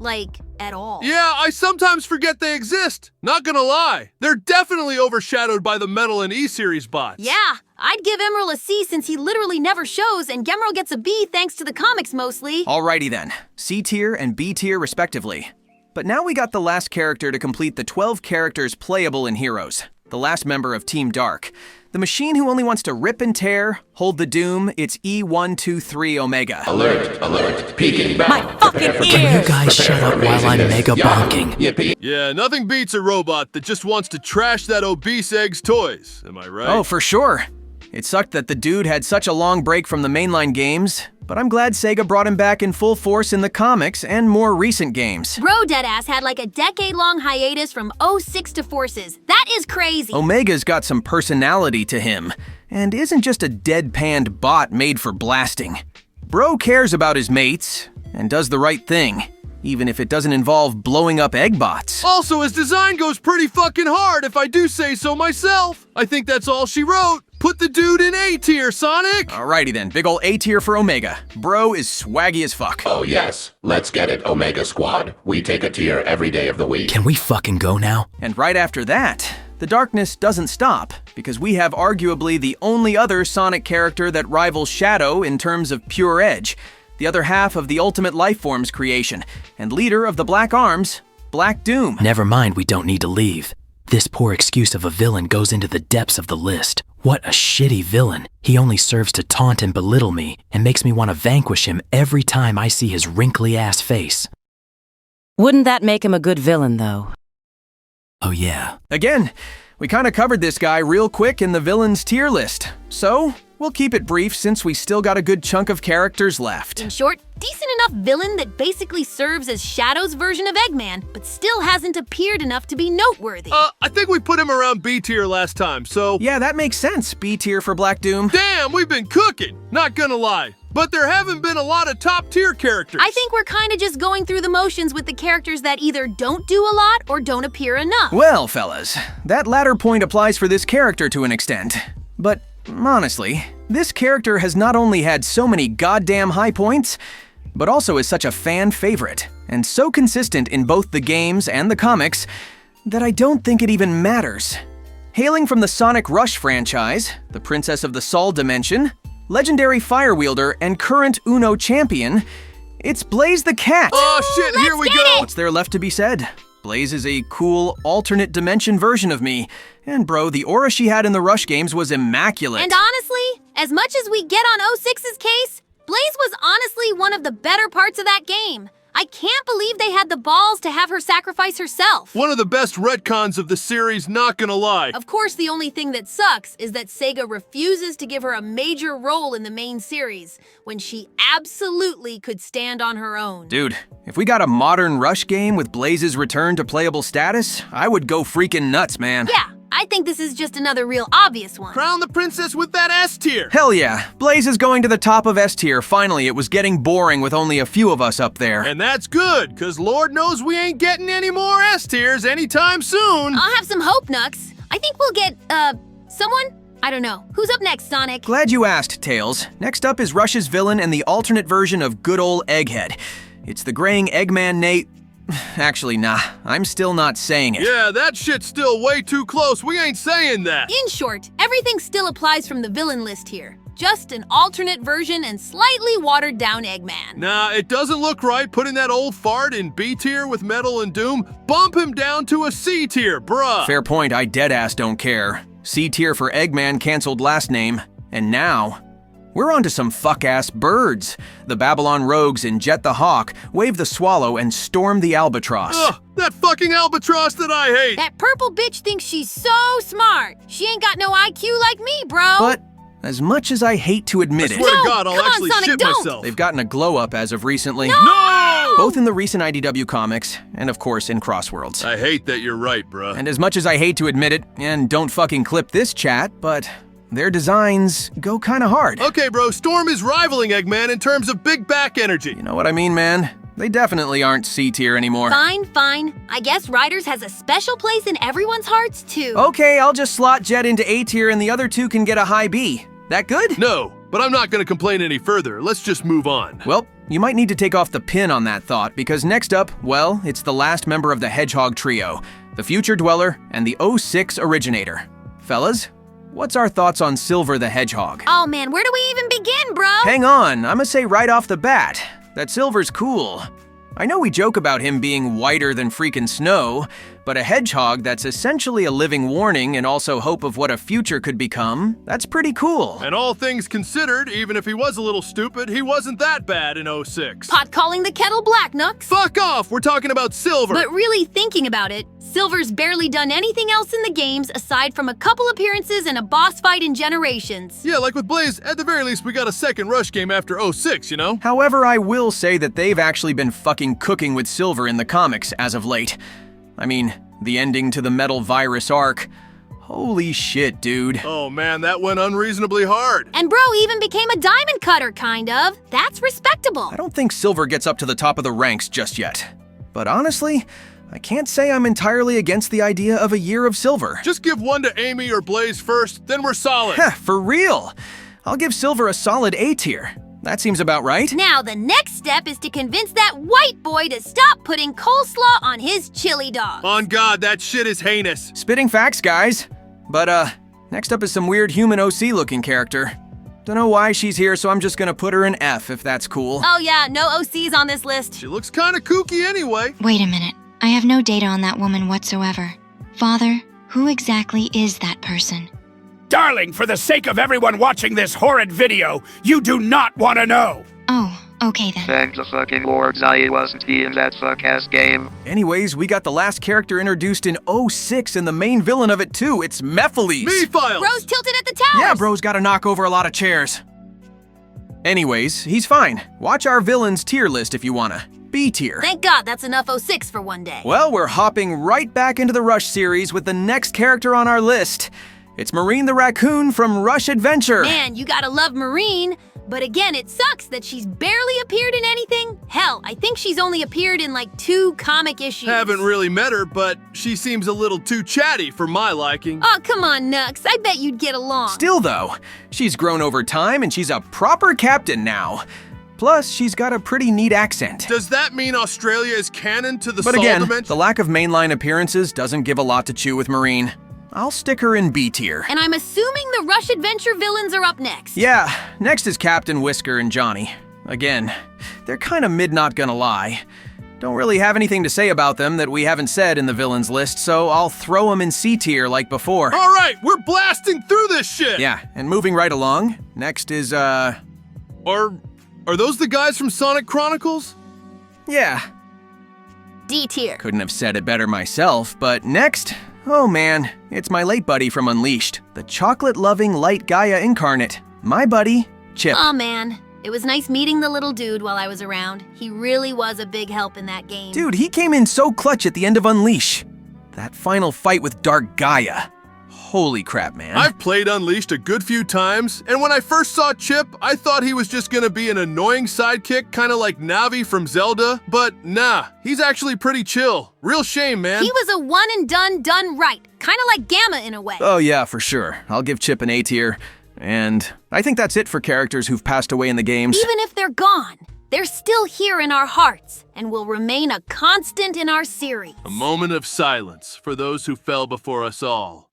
at all. Yeah, I sometimes forget they exist. Not gonna lie. They're definitely overshadowed by the Metal and E-Series bots. Yeah, I'd give Emerald a C since he literally never shows, and Gemerald gets a B thanks to the comics mostly. Alrighty then, C tier and B tier respectively. But now we got the last character to complete the 12 characters playable in Heroes, the last member of Team Dark. The machine who only wants to rip and tear, hold the doom, it's E123 Omega. Alert, peeking back. My fucking ears! Can you guys shut up while I'm mega bonking? Yippee. Yeah, nothing beats a robot that just wants to trash that obese egg's toys. Am I right? Oh, for sure. It sucked that the dude had such a long break from the mainline games, but I'm glad Sega brought him back in full force in the comics and more recent games. Bro Deadass had like a decade-long hiatus from 06 to Forces. That is crazy. Omega's got some personality to him, and isn't just a deadpanned bot made for blasting. Bro cares about his mates, and does the right thing, even if it doesn't involve blowing up egg bots. Also, his design goes pretty fucking hard, if I do say so myself. I think that's all she wrote. Put the dude in A tier, Sonic! Alrighty then, big ol' A tier for Omega. Bro is swaggy as fuck. Oh yes, let's get it, Omega Squad. We take a tier every day of the week. Can we fucking go now? And right after that, the darkness doesn't stop, because we have arguably the only other Sonic character that rivals Shadow in terms of pure edge, the other half of the Ultimate Lifeforms creation, and leader of the Black Arms, Black Doom. Never mind, we don't need to leave. This poor excuse of a villain goes into the depths of the list. What a shitty villain. He only serves to taunt and belittle me, and makes me want to vanquish him every time I see his wrinkly-ass face. Wouldn't that make him a good villain, though? Oh yeah. Again, we kinda covered this guy real quick in the villains tier list, so we'll keep it brief since we still got a good chunk of characters left. In short, decent enough villain that basically serves as Shadow's version of Eggman, but still hasn't appeared enough to be noteworthy. I think we put him around B tier last time, so... Yeah, that makes sense, B tier for Black Doom. Damn, we've been cooking! Not gonna lie. But there haven't been a lot of top-tier characters. I think we're kinda just going through the motions with the characters that either don't do a lot or don't appear enough. Well, fellas, that latter point applies for this character to an extent. But honestly, this character has not only had so many goddamn high points, but also is such a fan favorite, and so consistent in both the games and the comics, that I don't think it even matters. Hailing from the Sonic Rush franchise, the Princess of the Sol Dimension, legendary fire wielder and current Uno champion, it's Blaze the Cat. Oh shit, here we go! What's there left to be said? Blaze is a cool, alternate dimension version of me, and bro, the aura she had in the Rush games was immaculate. And honestly, as much as we get on 06's case, Blaze was honestly one of the better parts of that game. I can't believe they had the balls to have her sacrifice herself. One of the best retcons of the series, not gonna lie. Of course, the only thing that sucks is that Sega refuses to give her a major role in the main series, when she absolutely could stand on her own. Dude, if we got a modern Rush game with Blaze's return to playable status, I would go freaking nuts, man. Yeah, I think this is just another real obvious one. Crown the princess with that S tier. Hell yeah, Blaze is going to the top of S tier. Finally, it was getting boring with only a few of us up there. And that's good, cause Lord knows we ain't getting any more S tiers anytime soon. I'll have some hope, Nux. I think we'll get, someone? I don't know. Who's up next, Sonic? Glad you asked, Tails. Next up is Rush's villain and the alternate version of good ol' Egghead. It's the graying Eggman Nate. Actually, nah, I'm still not saying it. Yeah, that shit's still way too close. We ain't saying that. In short, everything still applies from the villain list here. Just an alternate version and slightly watered down Eggman. Nah, it doesn't look right putting that old fart in B tier with Metal and Doom. Bump him down to a C tier, bruh. Fair point, I deadass don't care. C tier for Eggman canceled last name. And now, we're on to some fuck-ass birds. The Babylon Rogues in Jet the Hawk, Wave the Swallow, and Storm the Albatross. Ugh, that fucking albatross that I hate! That purple bitch thinks she's so smart. She ain't got no IQ like me, bro. But as much as I hate to admit I it, swear No, to God, I'll come on, actually Sonic, shit don't. myself. they've gotten a glow-up as of recently. No! Both in the recent IDW comics, and of course in Crossworlds. I hate that you're right, bruh. And as much as I hate to admit it, and don't fucking clip this chat, but their designs go kinda hard. Okay, bro, Storm is rivaling Eggman in terms of big back energy. You know what I mean, man? They definitely aren't C tier anymore. Fine, fine. I guess Riders has a special place in everyone's hearts, too. Okay, I'll just slot Jet into A tier and the other two can get a high B. That good? No, but I'm not gonna complain any further. Let's just move on. Well, you might need to take off the pin on that thought, because next up, well, it's the last member of the Hedgehog trio, the Future Dweller and the 06 Originator. Fellas, what's our thoughts on Silver the Hedgehog? Oh man, where do we even begin, bro? Hang on, I'ma say right off the bat that Silver's cool. I know we joke about him being whiter than freaking snow, But a hedgehog that's essentially a living warning and also hope of what a future could become, that's pretty cool. And all things considered, even if he was a little stupid, he wasn't that bad in 06. Pot calling the kettle black, Nux. Fuck off! We're talking about Silver! But really thinking about it, Silver's barely done anything else in the games aside from a couple appearances and a boss fight in Generations. Yeah, like with Blaze, at the very least we got a second Rush game after 06, you know? However, I will say that they've actually been fucking cooking with Silver in the comics as of late. I mean, the ending to the Metal Virus arc. Holy shit, dude. Oh man, that went unreasonably hard. And bro even became a diamond cutter, kind of. That's respectable. I don't think Silver gets up to the top of the ranks just yet. But honestly, I can't say I'm entirely against the idea of a year of Silver. Just give one to Amy or Blaze first, then we're solid. Heh, for real. I'll give Silver a solid A tier. That seems about right. Now the next step is to convince that white boy to stop putting coleslaw on his chili dog. On God, that shit is heinous. Spitting facts, guys. But, next up is some weird human OC-looking character. Don't know why she's here, so I'm just gonna put her in F if that's cool. Oh yeah, no OCs on this list. She looks kinda kooky anyway. Wait a minute. I have no data on that woman whatsoever. Father, who exactly is that person? Darling, for the sake of everyone watching this horrid video, you do not want to know. Oh, okay then. Thank the fucking Lord's I wasn't he in that fuck-ass game. Anyways, we got the last character introduced in 06 and the main villain of it too. It's Mephiles. Me-Files! Bro's tilted at the towers. Yeah, bro's gotta knock over a lot of chairs. Anyways, he's fine. Watch our villains tier list if you wanna. B tier. Thank God that's enough 06 for one day. Well, we're hopping right back into the Rush series with the next character on our list. It's Marine the Raccoon from Rush Adventure. Man, you gotta love Marine. But again, it sucks that she's barely appeared in anything. Hell, I think she's only appeared in like 2 comic issues. Haven't really met her, but she seems a little too chatty for my liking. Oh, come on, Nux. I bet you'd get along. Still though, she's grown over time and she's a proper captain now. Plus, she's got a pretty neat accent. Does that mean Australia is canon to the But Sol again, dimension? the lack of mainline appearances doesn't give a lot to chew with Marine. I'll stick her in B tier. And I'm assuming the Rush Adventure villains are up next. Yeah, next is Captain Whisker and Johnny. Again, they're kinda mid, not gonna lie. Don't really have anything to say about them that we haven't said in the villains list, so I'll throw them in C tier like before. All right, we're blasting through this shit! Yeah, and moving right along, next is, Are those the guys from Sonic Chronicles? yeah. D tier. Couldn't have said it better myself, but next, oh man, it's my late buddy from Unleashed, the chocolate-loving light Gaia incarnate, my buddy, Chip. Oh man, it was nice meeting the little dude while I was around. He really was a big help in that game. Dude, he came in so clutch at the end of Unleash. That final fight with Dark Gaia. Holy crap, man. I've played Unleashed a good few times, and when I first saw Chip, I thought he was just gonna be an annoying sidekick, kinda like Navi from Zelda, but nah, he's actually pretty chill. Real shame, man. He was a one and done right. Kinda like Gamma in a way. Oh yeah, for sure. I'll give Chip an A tier. And I think that's it for characters who've passed away in the games. Even if they're gone, they're still here in our hearts and will remain a constant in our series. A moment of silence for those who fell before us all.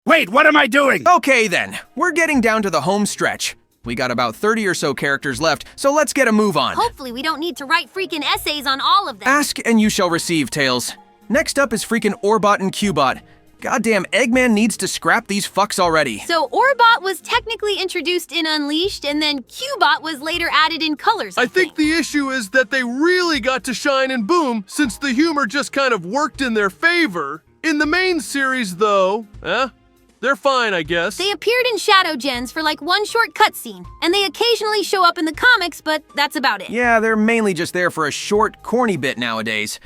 Wait, what am I doing? Okay then, we're getting down to the home stretch. We got about 30 or so characters left, so let's get a move on. Hopefully we don't need to write freaking essays on all of them. Ask and you shall receive, Tails. Next up is freaking Orbot and Cubot. Goddamn, Eggman needs to scrap these fucks already. So Orbot was technically introduced in Unleashed, and then Cubot was later added in Colors, I think the issue is that they really got to shine in Boom, since the humor just kind of worked in their favor. In the main series, though, they're fine, I guess. They appeared in Shadow Gens for like one short cutscene, and they occasionally show up in the comics, but that's about it. Yeah, they're mainly just there for a short, corny bit nowadays.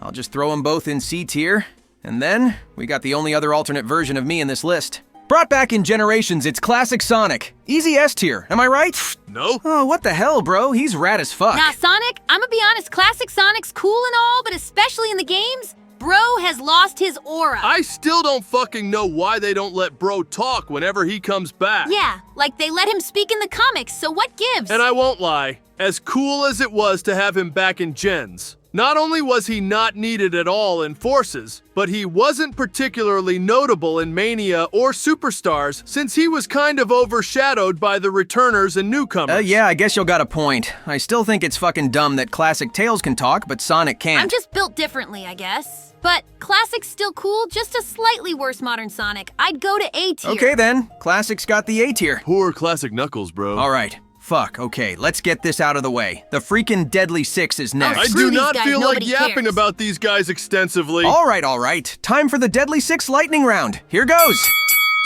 I'll just throw them both in C tier. And then, we got the only other alternate version of me in this list. Brought back in Generations, it's Classic Sonic. Easy S tier, am I right? No. Oh, what the hell, bro? He's rad as fuck. Now, Sonic, I'ma be honest, Classic Sonic's cool and all, but especially in the games, Bro has lost his aura. I still don't fucking know why they don't let Bro talk whenever he comes back. Yeah, like they let him speak in the comics, so what gives? And I won't lie, As cool as it was to have him back in Gens, not only was he not needed at all in Forces, but he wasn't particularly notable in Mania or Superstars since he was kind of overshadowed by the returners and newcomers. Yeah, I guess you'll got a point. I still think it's fucking dumb that classic Tails can talk, but Sonic can't. I'm just built differently, I guess. But Classic's still cool, just a slightly worse modern Sonic. I'd go to A tier. Okay then, Classic's got the A tier. Poor Classic Knuckles, bro. Alright. Fuck, okay, let's get this out of the way. The freaking Deadly Six is next. I Screw do not these guys, feel like nobody yapping cares. about these guys extensively. Alright. Time for the Deadly Six lightning round. Here goes.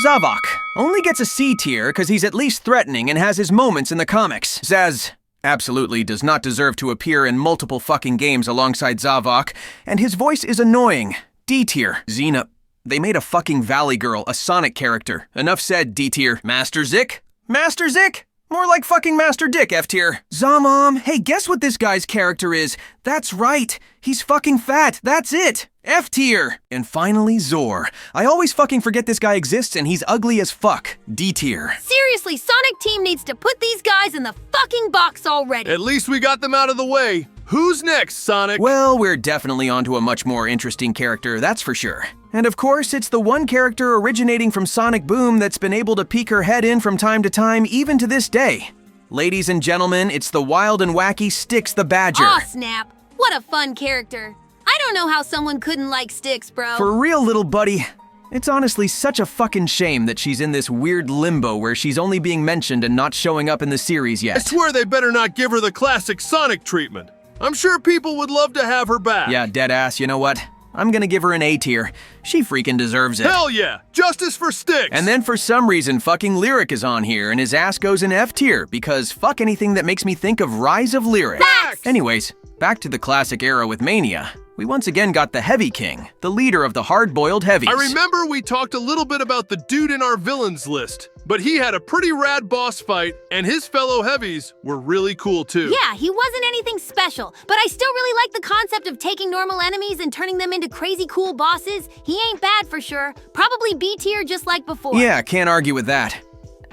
Zavok only gets a C tier because he's at least threatening and has his moments in the comics. Zaz absolutely does not deserve to appear in multiple fucking games alongside Zavok, and his voice is annoying. D tier. Xena. They made a fucking Valley Girl a Sonic character. Enough said, D tier. Master Zik? Master Zik? More like fucking Master Dick, F tier. Zamom, hey, guess what this guy's character is? That's right. He's fucking fat. That's it. F tier. And finally, Zor. I always fucking forget this guy exists and he's ugly as fuck. D tier. Seriously, Sonic Team needs to put these guys in the fucking box already. At least we got them out of the way. Who's next, Sonic? Well, we're definitely onto a much more interesting character, that's for sure. And of course, it's the one character originating from Sonic Boom that's been able to peek her head in from time to time, even to this day. Ladies and gentlemen, it's the wild and wacky Styx the Badger. Aw, snap. What a fun character. I don't know how someone couldn't like Styx, bro. For real, little buddy. It's honestly such a fucking shame that she's in this weird limbo where she's only being mentioned and not showing up in the series yet. I swear they better not give her the classic Sonic treatment. I'm sure people would love to have her back. Yeah, deadass, you know what? I'm gonna give her an A tier. She freaking deserves it. Hell yeah! Justice for Styx! And then for some reason, fucking Lyric is on here, and his ass goes in F tier, because fuck anything that makes me think of Rise of Lyric. Facts! Anyways, back to the classic era with Mania. We once again got the Heavy King, the leader of the hard-boiled heavies. I remember we talked a little bit about the dude in our villains list, but he had a pretty rad boss fight, and his fellow heavies were really cool too. Yeah, he wasn't anything special, but I still really like the concept of taking normal enemies and turning them into crazy cool bosses. He ain't bad for sure. Probably B tier just like before. Yeah, can't argue with that.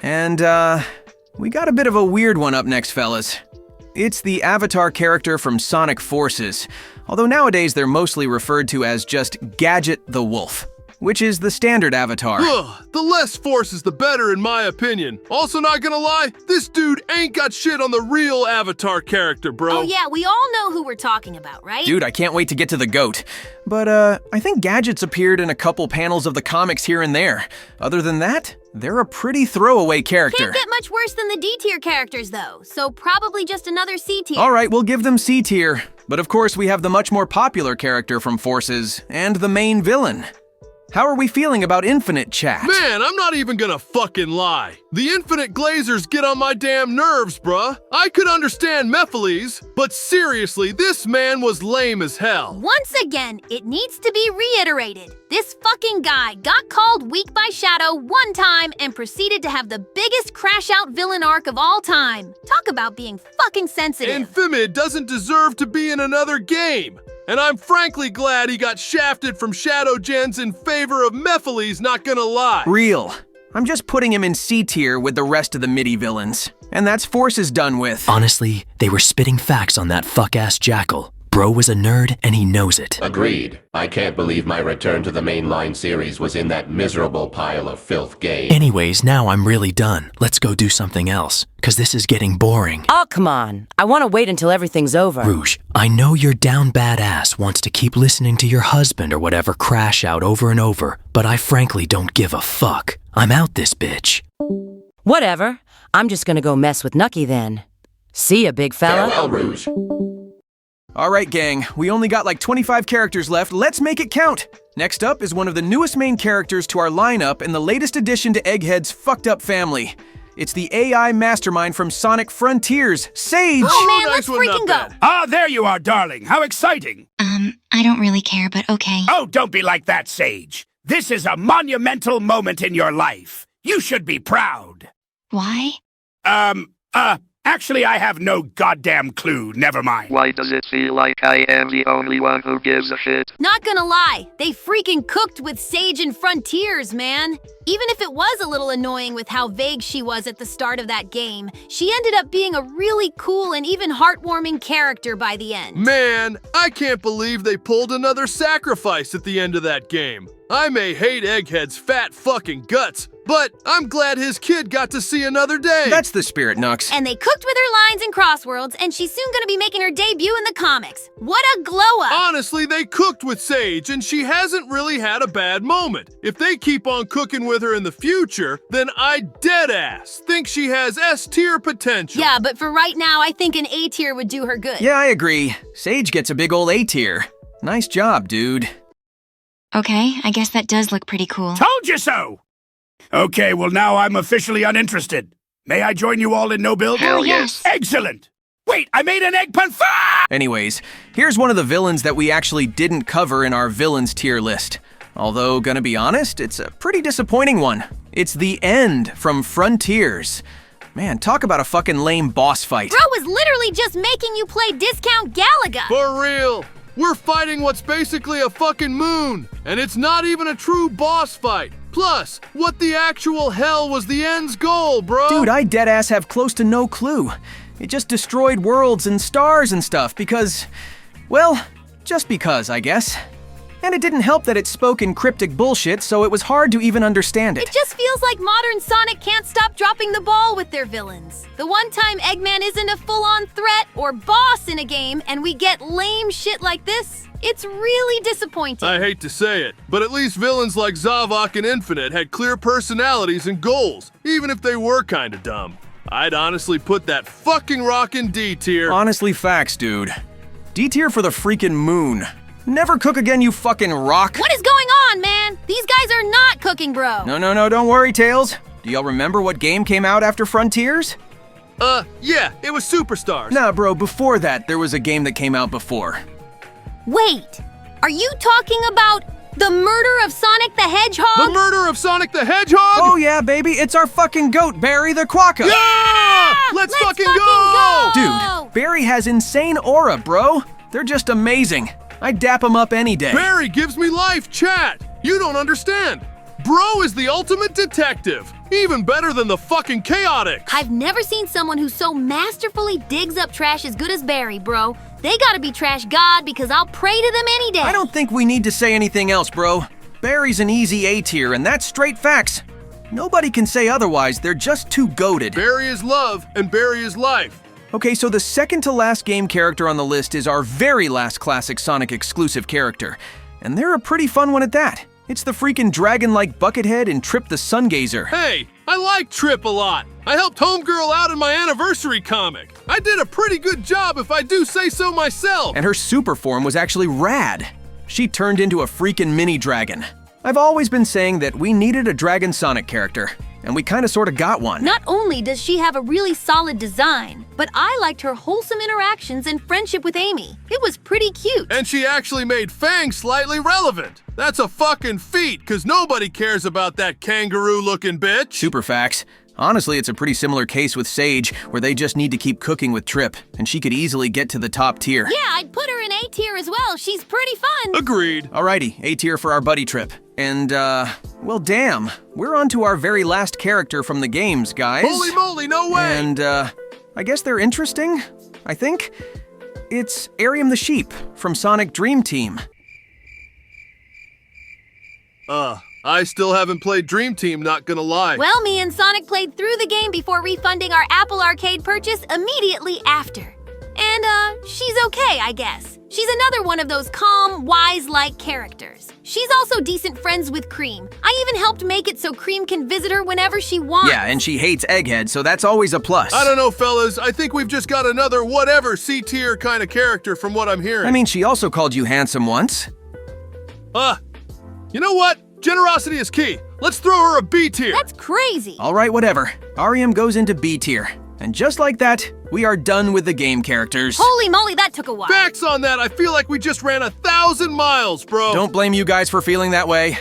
And, we got a bit of a weird one up next, fellas. It's the Avatar character from Sonic Forces, although nowadays they're mostly referred to as just Gadget the Wolf, which is the standard avatar. Ugh, the less forces the better in my opinion. Also not gonna lie, this dude ain't got shit on the real Avatar character, bro. Oh yeah, we all know who we're talking about, right? Dude, I can't wait to get to the GOAT. But, I think Gadget's appeared in a couple panels of the comics here and there. Other than that, they're a pretty throwaway character. Can't get much worse than the D tier characters though, so probably just another C tier. Alright, we'll give them C tier. But of course we have the much more popular character from Forces, and the main villain. How are we feeling about Infinite, chat? Man, I'm not even gonna fucking lie. The Infinite Glazers get on my damn nerves, bruh. I could understand Mephiles, but seriously, this man was lame as hell. Once again, it needs to be reiterated. This fucking guy got called weak by Shadow one time and proceeded to have the biggest crash-out villain arc of all time. Talk about being fucking sensitive. And Fimid doesn't deserve to be in another game. And I'm frankly glad he got shafted from Shadow Gens in favor of Mephiles, not gonna lie. Real. I'm just putting him in C tier with the rest of the MIDI villains. And that's Forces done with. Honestly, they were spitting facts on that fuck-ass Jackal. Bro was a nerd, and he knows it. Agreed. I can't believe my return to the mainline series was in that miserable pile of filth game. Anyways, now I'm really done. Let's go do something else, cause this is getting boring. Oh, come on. I want to wait until everything's over. Rouge, I know your down bad ass wants to keep listening to your husband or whatever crash out over and over, but I frankly don't give a fuck. I'm out this bitch. Whatever. I'm just gonna go mess with Nucky then. See ya, big fella. Farewell, Rouge. Alright gang, we only got like 25 characters left, let's make it count! Next up is one of the newest main characters to our lineup and the latest addition to Egghead's fucked up family. It's the AI mastermind from Sonic Frontiers, Sage! Oh man, nice let's one, not freaking bad. go! Ah, there you are, darling. How exciting. I don't really care, but okay. Oh, don't be like that, Sage. This is a monumental moment in your life. You should be proud. Why? Actually, I have no goddamn clue. Never mind. Why does it feel like I am the only one who gives a shit? Not gonna lie, they freaking cooked with Sage and Frontiers, man. Even if it was a little annoying with how vague she was at the start of that game, she ended up being a really cool and even heartwarming character by the end. Man, I can't believe they pulled another sacrifice at the end of that game. I may hate Egghead's fat fucking guts, but I'm glad his kid got to see another day. That's the spirit, Nux. And they cooked with her lines in Crossworlds, and she's soon gonna be making her debut in the comics. What a glow-up! Honestly, they cooked with Sage, and she hasn't really had a bad moment. If they keep on cooking with her in the future, then I deadass think she has S-tier potential. Yeah, but for right now, I think an A tier would do her good. Yeah, I agree. Sage gets a big ol' A tier. Nice job, dude. Okay, I guess that does look pretty cool. Told you so! Okay, well now I'm officially uninterested. May I join you all in no build? Hell yes. Excellent! Wait, I made an egg pun. Anyways, here's one of the villains that we actually didn't cover in our villains tier list. Although, gonna be honest, it's a pretty disappointing one. It's the End from Frontiers. Man, talk about a fucking lame boss fight. Bro was literally just making you play Discount Galaga. For real! We're fighting what's basically a fucking moon, and it's not even a true boss fight. Plus, what the actual hell was the End's goal, bro? Dude, I deadass have close to no clue. It just destroyed worlds and stars and stuff because, well, just because, I guess. And it didn't help that it spoke in cryptic bullshit, so it was hard to even understand it. It just feels like modern Sonic can't stop dropping the ball with their villains. The one time Eggman isn't a full-on threat or boss in a game, and we get lame shit like this, it's really disappointing. I hate to say it, but at least villains like Zavok and Infinite had clear personalities and goals, even if they were kinda dumb. I'd honestly put that fucking rock in D tier. Honestly, facts, dude. D tier for the freaking moon. Never cook again, you fucking rock. What is going on, man? These guys are not cooking, bro. No, don't worry, Tails. Do y'all remember what game came out after Frontiers? Yeah, it was Superstars. Nah, bro, before that, there was a game that came out before. Wait, are you talking about the murder of Sonic the Hedgehog? The murder of Sonic the Hedgehog? Oh yeah, baby, it's our fucking goat, Barry the Quokka. Yeah! Let's fucking go! Dude, Barry has insane aura, bro. They're just amazing. I'd dap him up any day. Barry gives me life, chat! You don't understand! Bro is the ultimate detective! Even better than the fucking Chaotix! I've never seen someone who so masterfully digs up trash as good as Barry, bro. They gotta be trash god because I'll pray to them any day. I don't think we need to say anything else, bro. Barry's an easy A tier, and that's straight facts. Nobody can say otherwise, they're just too goated. Barry is love, and Barry is life. Okay, so the second to last game character on the list is our very last classic Sonic exclusive character. And they're a pretty fun one at that. It's the freaking dragon-like Buckethead in Trip the Sungazer. Hey, I like Trip a lot. I helped Homegirl out in my anniversary comic. I did a pretty good job if I do say so myself. And her super form was actually rad. She turned into a freaking mini dragon. I've always been saying that we needed a Dragon Sonic character, and we kinda sorta got one. Not only does she have a really solid design, but I liked her wholesome interactions and friendship with Amy. It was pretty cute. And she actually made Fang slightly relevant. That's a fucking feat, cause nobody cares about that kangaroo-looking bitch. Super facts. Honestly, it's a pretty similar case with Sage, where they just need to keep cooking with Trip, and she could easily get to the top tier. Yeah, I'd put her in A tier as well. She's pretty fun. Agreed. Alrighty, A tier for our buddy Trip. And, well damn, we're on to our very last character from the games, guys. Holy moly, no way! And, I guess they're interesting, I think. It's Arium the Sheep from Sonic Dream Team. I still haven't played Dream Team, not gonna lie. Well, me and Sonic played through the game before refunding our Apple Arcade purchase immediately after. And, she's okay, I guess. She's another one of those calm, wise-like characters. She's also decent friends with Cream. I even helped make it so Cream can visit her whenever she wants. Yeah, and she hates Egghead, so that's always a plus. I don't know, fellas. I think we've just got another whatever C-tier kind of character from what I'm hearing. I mean, she also called you handsome once. You know what? Generosity is key. Let's throw her a B tier. That's crazy. All right, whatever. Arium goes into B tier. And just like that, we are done with the game characters. Holy moly, that took a while. Facts on that. I feel like we just ran 1,000 miles, bro. Don't blame you guys for feeling that way.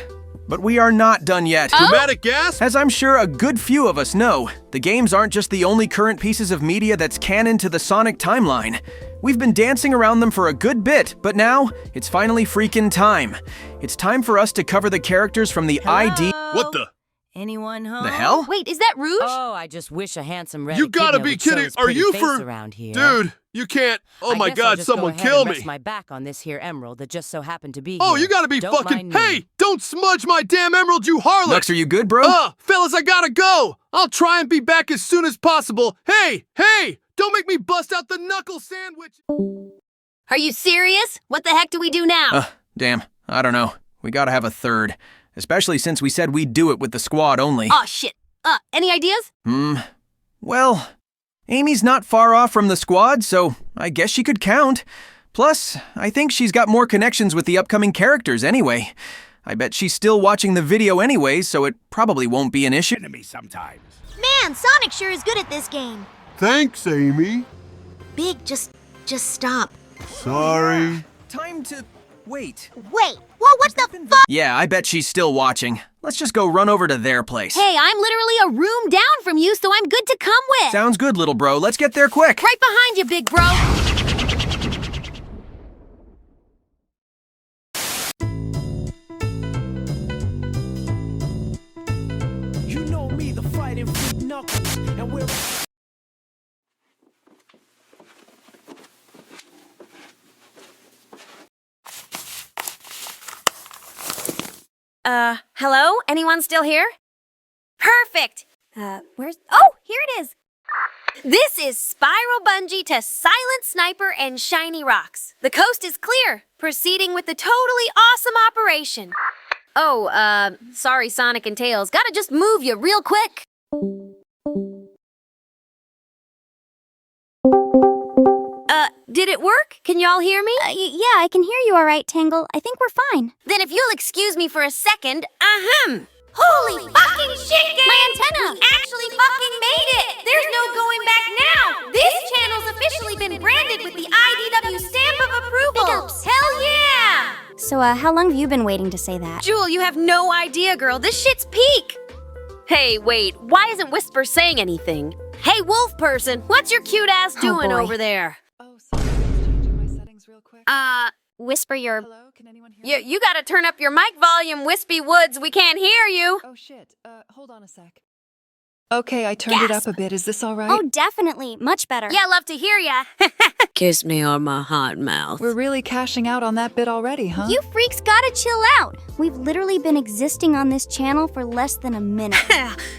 But we are not done yet. Dramatic gas? As I'm sure a good few of us know, the games aren't just the only current pieces of media that's canon to the Sonic timeline. We've been dancing around them for a good bit, but now, it's finally freaking time. It's time for us to cover the characters from the ID... What the? Anyone home? The hell? Wait, is that Rouge? Oh, I just wish a handsome red You gotta echidna be would show kidding! his Are pretty you face for... around here. Dude, you can't... Oh I my guess I'll god, just go someone ahead kill and me! rest my back on this here emerald that just so happened to be Oh, here. you gotta be Don't fucking... mind me. Hey! Don't smudge my damn emerald, you harlot! Nux, are you good, bro? Fellas, I gotta go! I'll try and be back as soon as possible. Hey! Hey! Don't make me bust out the knuckle sandwich! Are you serious? What the heck do we do now? Damn. I don't know. We gotta have a third. Especially since we said we'd do it with the squad only. Oh, shit. Any ideas? Well, Amy's not far off from the squad, so I guess she could count. Plus, I think she's got more connections with the upcoming characters anyway. I bet she's still watching the video anyway, so it probably won't be an issue. To me sometimes. Man, Sonic sure is good at this game. Thanks, Amy. Big, just stop. Sorry. Time to... wait. Wait, whoa, what the fuck? Yeah, I bet she's still watching. Let's just go run over to their place. Hey, I'm literally a room down from you, so I'm good to come with. Sounds good, little bro. Let's get there quick. Right behind you, big bro. You know me, the fighting freak Knuckles, and we're... Hello? Anyone still here? Perfect! Where's... Oh, here it is! This is Spiral Bungee to Silent Sniper and Shiny Rocks. The coast is clear, proceeding with the totally awesome operation. Oh, sorry Sonic and Tails, gotta just move you real quick. Did it work? Can y'all hear me? Yeah, I can hear you all right, Tangle. I think we're fine. Then if you'll excuse me for a second, Holy fucking shit, gang! My antenna! We actually fucking made it! There's no going back now! This channel's officially been branded with the IDW stamp of approval! Big ups. Hell yeah! So, how long have you been waiting to say that? Jewel, you have no idea, girl. This shit's peak! Hey, wait, why isn't Whisper saying anything? Hey, wolf person, what's your cute ass doing boy. over there? Oh, sorry, I was changing my settings real quick. Whisper your... Hello, can anyone hear me? You gotta turn up your mic volume, Wispy Woods. We can't hear you. Oh, shit. Hold on a sec. Okay, I turned it up a bit. Is this all right? Oh, definitely. Much better. Yeah, love to hear ya. Kiss me on my hot mouth. We're really cashing out on that bit already, huh? You freaks gotta chill out. We've literally been existing on this channel for less than a minute.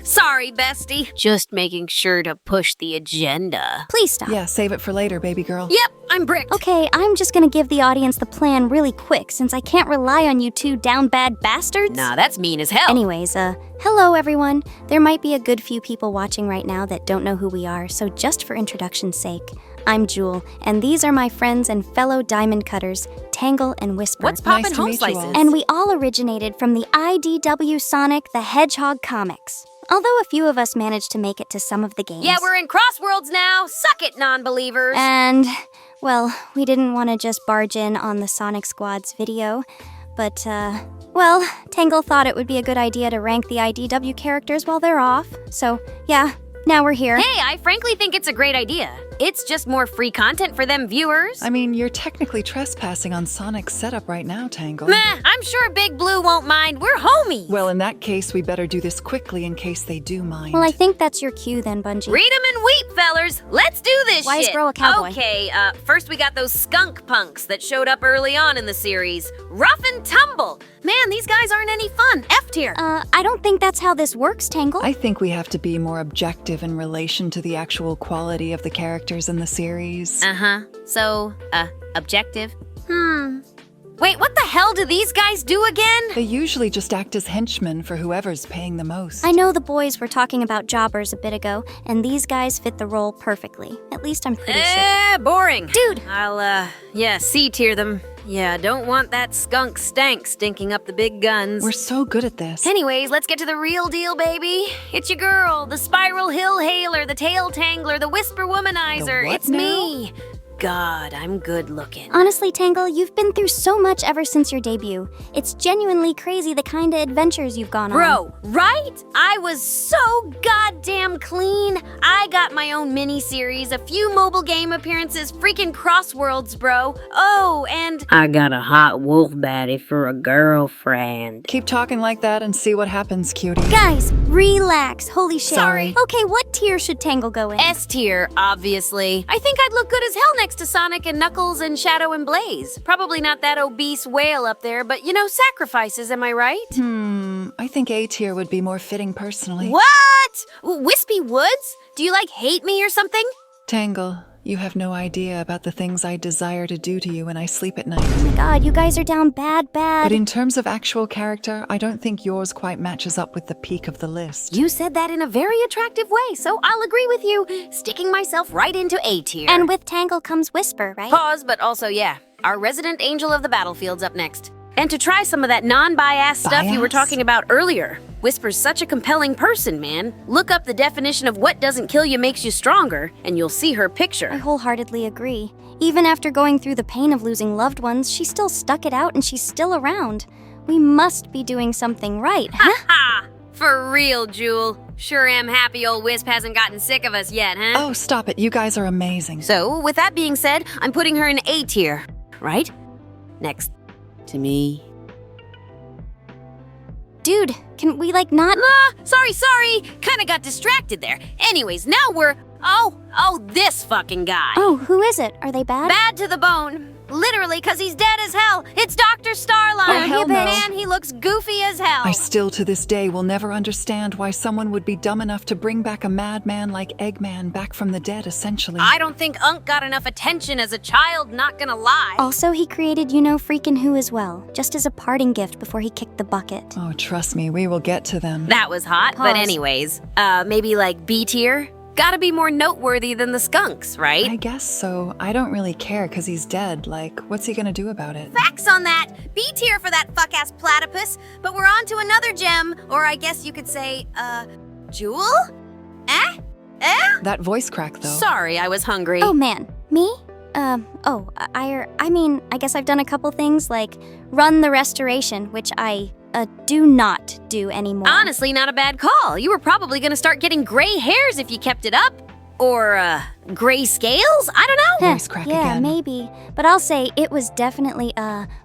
Sorry, bestie. Just making sure to push the agenda. Please stop. Yeah, save it for later, baby girl. Yep, I'm bricked. Okay, I'm just gonna give the audience the plan really quick since I can't rely on you two down bad bastards. Nah, that's mean as hell. Anyways, hello everyone. There might be a good few people watching right now that don't know who we are, so just for introduction's sake, I'm Jewel, and these are my friends and fellow diamond cutters, Tangle and Whisper. What's poppin' Nice to home meet you all. slices? And we all originated from the IDW Sonic the Hedgehog comics. Although a few of us managed to make it to some of the games. Yeah, we're in Crossworlds now. Suck it, non-believers. And, well, we didn't want to just barge in on the Sonic Squad's video, but, well, Tangle thought it would be a good idea to rank the IDW characters while they're off. So, yeah, now we're here. Hey, I frankly think it's a great idea. It's just more free content for them viewers. I mean, you're technically trespassing on Sonic's setup right now, Tangle. Meh, I'm sure Big Blue won't mind. We're homies. Well, in that case, we better do this quickly in case they do mind. Well, I think that's your cue then, Bungie. Read 'em and weep, fellers. Let's do this Wise shit. girl a cowboy. Okay, first we got those skunk punks that showed up early on in the series. Rough and tumble. Man, these guys aren't any fun. F tier. I don't think that's how this works, Tangle. I think we have to be more objective in relation to the actual quality of the characters in the series. So, objective? Wait, what the hell do these guys do again? They usually just act as henchmen for whoever's paying the most. I know the boys were talking about jobbers a bit ago, and these guys fit the role perfectly. At least I'm pretty sure. Boring. Dude! I'll, C-tier them. Yeah, don't want that skunk stank stinking up the big guns. We're so good at this. Anyways, let's get to the real deal, baby. It's your girl, the Spiral Hill Hailer, the Tail Tangler, the Whisper Womanizer. The what it's now? me. God, I'm good looking. Honestly, Tangle, you've been through so much ever since your debut. It's genuinely crazy the kind of adventures you've gone on. Bro, right? I was so goddamn clean. I got my own mini-series, a few mobile game appearances, freaking crossworlds, bro. Oh, and I got a hot wolf baddie for a girlfriend. Keep talking like that and see what happens, cutie. Guys, relax. Holy shit. Sorry. Okay, what tier should Tangle go in? S tier, obviously. I think I'd look good as hell next to Sonic and Knuckles and Shadow and Blaze. Probably not that obese whale up there, but you know, sacrifices, am I right? I think A tier would be more fitting personally. What? Wispy Woods? Do you hate me or something? Tangle, you have no idea about the things I desire to do to you when I sleep at night. Oh my god, you guys are down bad. But in terms of actual character, I don't think yours quite matches up with the peak of the list. You said that in a very attractive way, so I'll agree with you, sticking myself right into A tier. And with Tangle comes Whisper, right? Pause, but also, yeah, our resident angel of the battlefield's up next. And to try some of that non-bias stuff you were talking about earlier. Whisper's such a compelling person, man. Look up the definition of what doesn't kill you makes you stronger, and you'll see her picture. I wholeheartedly agree. Even after going through the pain of losing loved ones, she still stuck it out and she's still around. We must be doing something right, huh? Ha! For real, Jewel. Sure am happy old Wisp hasn't gotten sick of us yet, huh? Oh, stop it. You guys are amazing. So, with that being said, I'm putting her in A tier, right? Next to me. Dude, can we not? Sorry. Kinda got distracted there. Anyways, now we're... Oh, this fucking guy. Oh, who is it? Are they bad? Bad to the bone. Literally, cause he's dead as hell. It's Dr. Starline. Oh, hell no. Man, he looks goofy as hell. I still to this day will never understand why someone would be dumb enough to bring back a madman like Eggman back from the dead, essentially. I don't think Unc got enough attention as a child, not gonna lie. Also, he created you-know-freaking who as well, just as a parting gift before he kicked the bucket. Oh, trust me, we will get to them. That was hot, but anyways, maybe B tier? Gotta be more noteworthy than the skunks, right? I guess so. I don't really care because he's dead. What's he gonna do about it? Facts on that! B tier for that fuck-ass platypus, but we're on to another gem, or I guess you could say, Jewel? That voice crack, though. Sorry, I was hungry. Oh man, me? I guess I've done a couple things like run the restoration, which I do not do anymore. Honestly, not a bad call. You were probably gonna start getting gray hairs if you kept it up. Or, gray scales? I don't know. Voice crack yeah, again. Maybe. But I'll say it was definitely,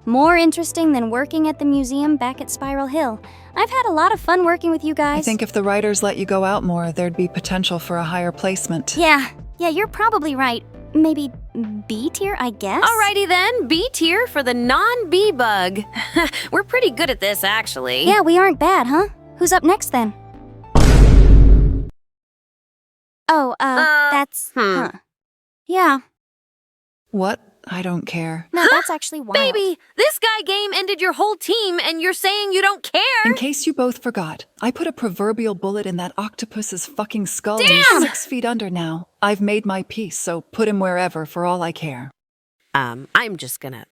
more interesting than working at the museum back at Spiral Hill. I've had a lot of fun working with you guys. I think if the writers let you go out more, there'd be potential for a higher placement. Yeah, you're probably right. Maybe B tier, I guess? Alrighty then, B tier for the non-bee bug. We're pretty good at this, actually. Yeah, we aren't bad, huh? Who's up next then? Oh, that's... Huh. Yeah. What? I don't care. No, that's actually wild. Baby, this guy game ended your whole team and you're saying you don't care? In case you both forgot, I put a proverbial bullet in that octopus's fucking skull and Damn! he's 6 feet under now. I've made my peace, so put him wherever for all I care. I'm just gonna...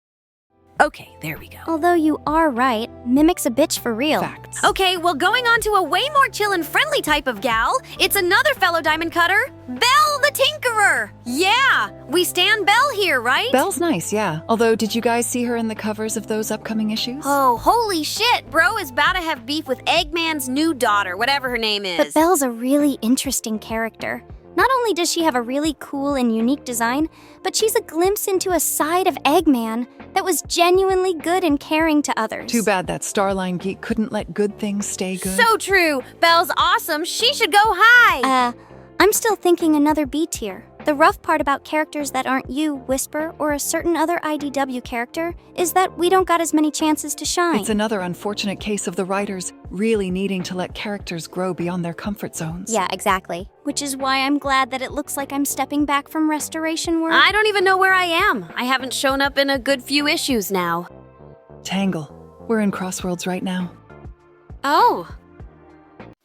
Okay, there we go. Although you are right, Mimic's a bitch for real. Facts. Okay, well, going on to a way more chill and friendly type of gal, it's another fellow diamond cutter, Belle the Tinkerer. Yeah, we stand Belle here, right? Belle's nice, yeah. Although, did you guys see her in the covers of those upcoming issues? Oh, holy shit, bro is about to have beef with Eggman's new daughter, whatever her name is. But Belle's a really interesting character. Not only does she have a really cool and unique design, but she's a glimpse into a side of Eggman that was genuinely good and caring to others. Too bad that Starline geek couldn't let good things stay good. So true. Belle's awesome. She should go high. I'm still thinking another B tier. The rough part about characters that aren't you, Whisper, or a certain other IDW character is that we don't got as many chances to shine. It's another unfortunate case of the writers really needing to let characters grow beyond their comfort zones. Yeah, exactly. Which is why I'm glad that it looks like I'm stepping back from restoration work. I don't even know where I am. I haven't shown up in a good few issues now. Tangle. We're in Crossworlds right now. Oh.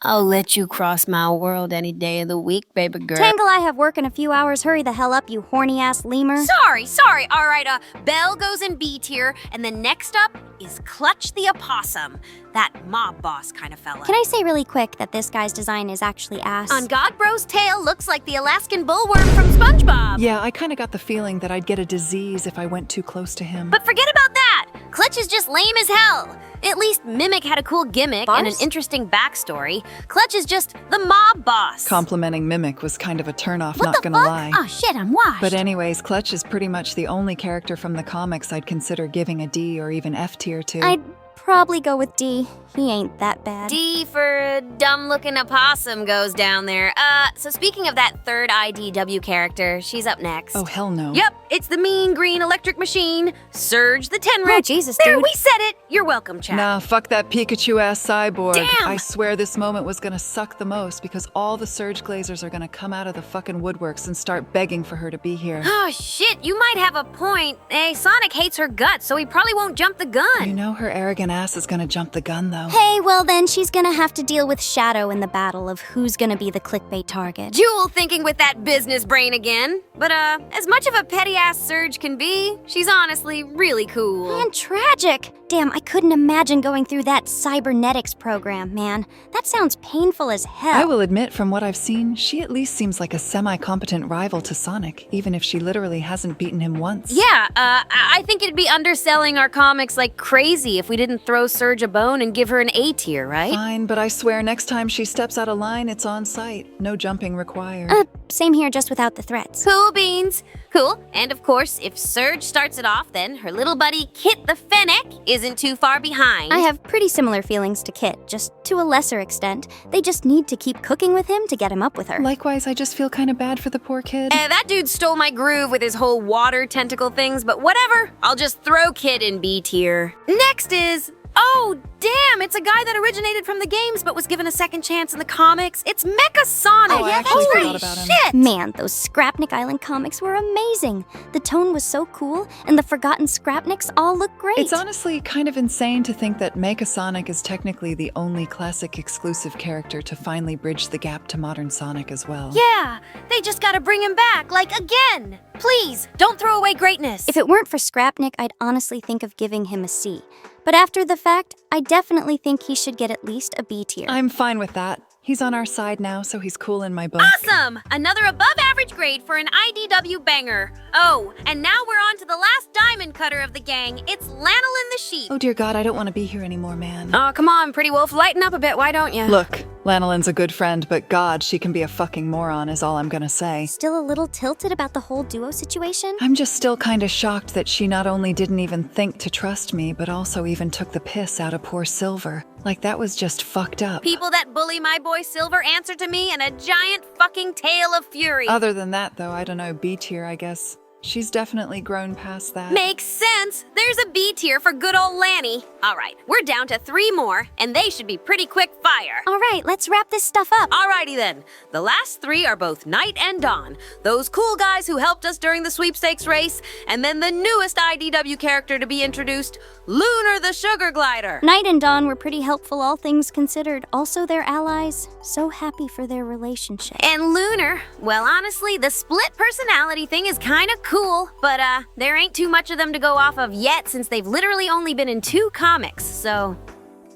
I'll let you cross my world any day of the week, baby girl. Tangle, I have work in a few hours. Hurry the hell up, you horny-ass lemur. Sorry. All right, Belle goes in B tier, and then next up is Clutch the Opossum. That mob boss kind of fella. Can I say really quick that this guy's design is actually ass? On Godbro's tail looks like the Alaskan bullworm from SpongeBob. Yeah, I kind of got the feeling that I'd get a disease if I went too close to him. But forget about that! Clutch is just lame as hell. At least Mimic had a cool gimmick and an interesting backstory. Clutch is just the mob boss. Complimenting Mimic was kind of a turnoff, What not the gonna fuck? lie. Oh shit, I'm washed. But anyways, Clutch is pretty much the only character from the comics I'd consider giving a D or even F tier to. I'd probably go with D. He ain't that bad. D for dumb-looking opossum goes down there. So speaking of that third IDW character, she's up next. Oh, hell no. Yep, it's the mean green electric machine, Surge the Tenrich. Oh, Jesus, There, dude. we said it. You're welcome, chat. Nah, fuck that Pikachu-ass cyborg. Damn! I swear this moment was gonna suck the most because all the Surge Glazers are gonna come out of the fucking woodworks and start begging for her to be here. Oh, shit, you might have a point. Hey, Sonic hates her guts, so he probably won't jump the gun. You know her arrogant ass is gonna jump the gun, though. Hey, well then she's gonna have to deal with Shadow in the battle of who's gonna be the clickbait target. Jewel thinking with that business brain again. But, as much of a petty-ass Surge can be, she's honestly really cool. And tragic! Damn, I couldn't imagine going through that cybernetics program, man. That sounds painful as hell. I will admit, from what I've seen, she at least seems like a semi-competent rival to Sonic, even if she literally hasn't beaten him once. Yeah, I think it'd be underselling our comics like crazy if we didn't throw Surge a bone and give her an A tier, right? Fine, but I swear next time she steps out of line, it's on site. No jumping required. Same here, just without the threats. Cool beans. Cool. And of course, if Surge starts it off, then her little buddy Kit the Fennec isn't too far behind. I have pretty similar feelings to Kit, just to a lesser extent. They just need to keep cooking with him to get him up with her. Likewise, I just feel kind of bad for the poor kid. That dude stole my groove with his whole water tentacle things, but whatever. I'll just throw Kit in B tier. Next is... Oh, damn, it's a guy that originated from the games but was given a second chance in the comics. It's Mecha Sonic. Oh, I actually Holy forgot about him. shit! Man, those Scrapnik Island comics were amazing. The tone was so cool, and the forgotten Scrapniks all look great. It's honestly kind of insane to think that Mecha Sonic is technically the only classic exclusive character to finally bridge the gap to modern Sonic as well. Yeah, they just gotta bring him back, like again. Please, don't throw away greatness. If it weren't for Scrapnik, I'd honestly think of giving him a C. But after the fact, I definitely think he should get at least a B tier. I'm fine with that. He's on our side now, so he's cool in my book. Awesome! Another above average grade for an IDW banger. Oh, and now we're on to the last diamond cutter of the gang. It's Lanolin the Sheep. Oh dear God, I don't want to be here anymore, man. Oh, come on, Pretty Wolf, lighten up a bit, why don't you? Look, Lanolin's a good friend, but God, she can be a fucking moron is all I'm gonna say. Still a little tilted about the whole duo situation? I'm just still kinda shocked that she not only didn't even think to trust me, but also even took the piss out of poor Silver. Like that was just fucked up. People that bully my boy Silver answer to me in a giant fucking tale of fury. Other than that, though, I don't know, B tier, I guess. She's definitely grown past that. Makes sense. There's a B tier for good old Lanny. All right, we're down to 3 more, and they should be pretty quick fire. All right, let's wrap this stuff up. Alrighty then. The last 3 are both Night and Dawn. Those cool guys who helped us during the sweepstakes race, and then the newest IDW character to be introduced, Lunar the Sugar Glider. Night and Dawn were pretty helpful, all things considered. Also, their allies. So happy for their relationship. And Lunar, well, honestly, the split personality thing is kind of cool, but there ain't too much of them to go off of yet since they've literally only been in 2 comics, so...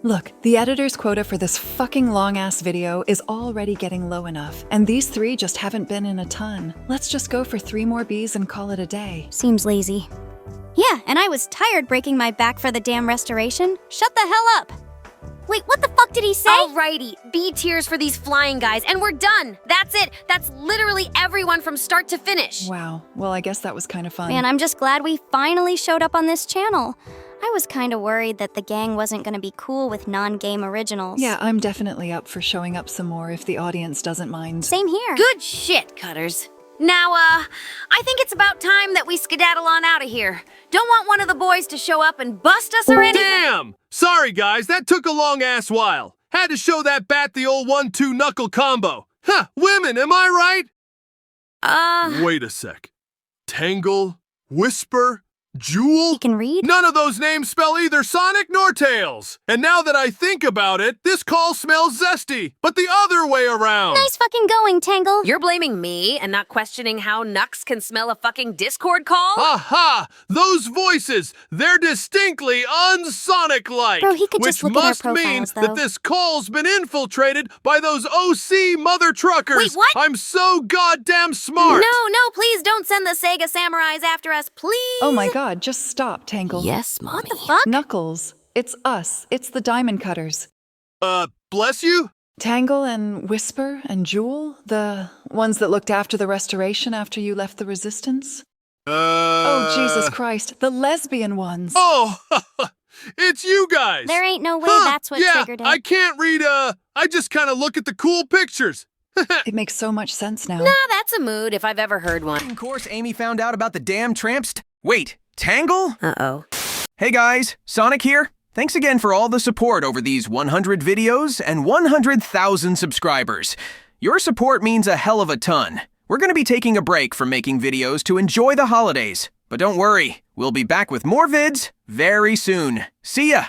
Look, the editor's quota for this fucking long-ass video is already getting low enough, and these 3 just haven't been in a ton. Let's just go for 3 more Bs and call it a day. Seems lazy. Yeah, and I was tired breaking my back for the damn restoration. Shut the hell up! Wait, what the fuck did he say? Alrighty, B tiers for these flying guys, and we're done! That's it! That's literally everyone from start to finish! Wow, well I guess that was kind of fun. Man, I'm just glad we finally showed up on this channel. I was kinda worried that the gang wasn't gonna be cool with non-game originals. Yeah, I'm definitely up for showing up some more if the audience doesn't mind. Same here. Good shit, Cutters. Now, I think it's about time that we skedaddle on out of here. Don't want one of the boys to show up and bust us or anything. Damn! Sorry, guys, that took a long-ass while. Had to show that bat the old 1-2 knuckle combo. Huh, women, am I right? Wait a sec. Tangle, Whisper, Jewel? He can read? None of those names spell either Sonic nor Tails. And now that I think about it, this call smells zesty, but the other way around. Nice fucking going, Tangle. You're blaming me and not questioning how Nux can smell a fucking Discord call? Aha! Those voices, they're distinctly un-Sonic-like. Bro, he could which just look at our must mean profiles, though. that this call's been infiltrated by those OC mother truckers. Wait, what? I'm so goddamn smart. No, please don't send the Sega Samurais after us, please. Oh my god, just stop, Tangle. Yes, Mommy. What the fuck? Knuckles, it's us. It's the Diamond Cutters. Bless you? Tangle and Whisper and Jewel, the ones that looked after the restoration after you left the Resistance? Oh, Jesus Christ, the lesbian ones. Oh, it's you guys. There ain't no way that's what triggered it. I can't read, I just kind of look at the cool pictures. It makes so much sense now. Nah, that's a mood if I've ever heard one. Of course, Amy found out about the damn tramps. Wait, Tangle? Uh-oh. Hey guys, Sonic here. Thanks again for all the support over these 100 videos and 100,000 subscribers. Your support means a hell of a ton. We're going to be taking a break from making videos to enjoy the holidays. But don't worry, we'll be back with more vids very soon. See ya!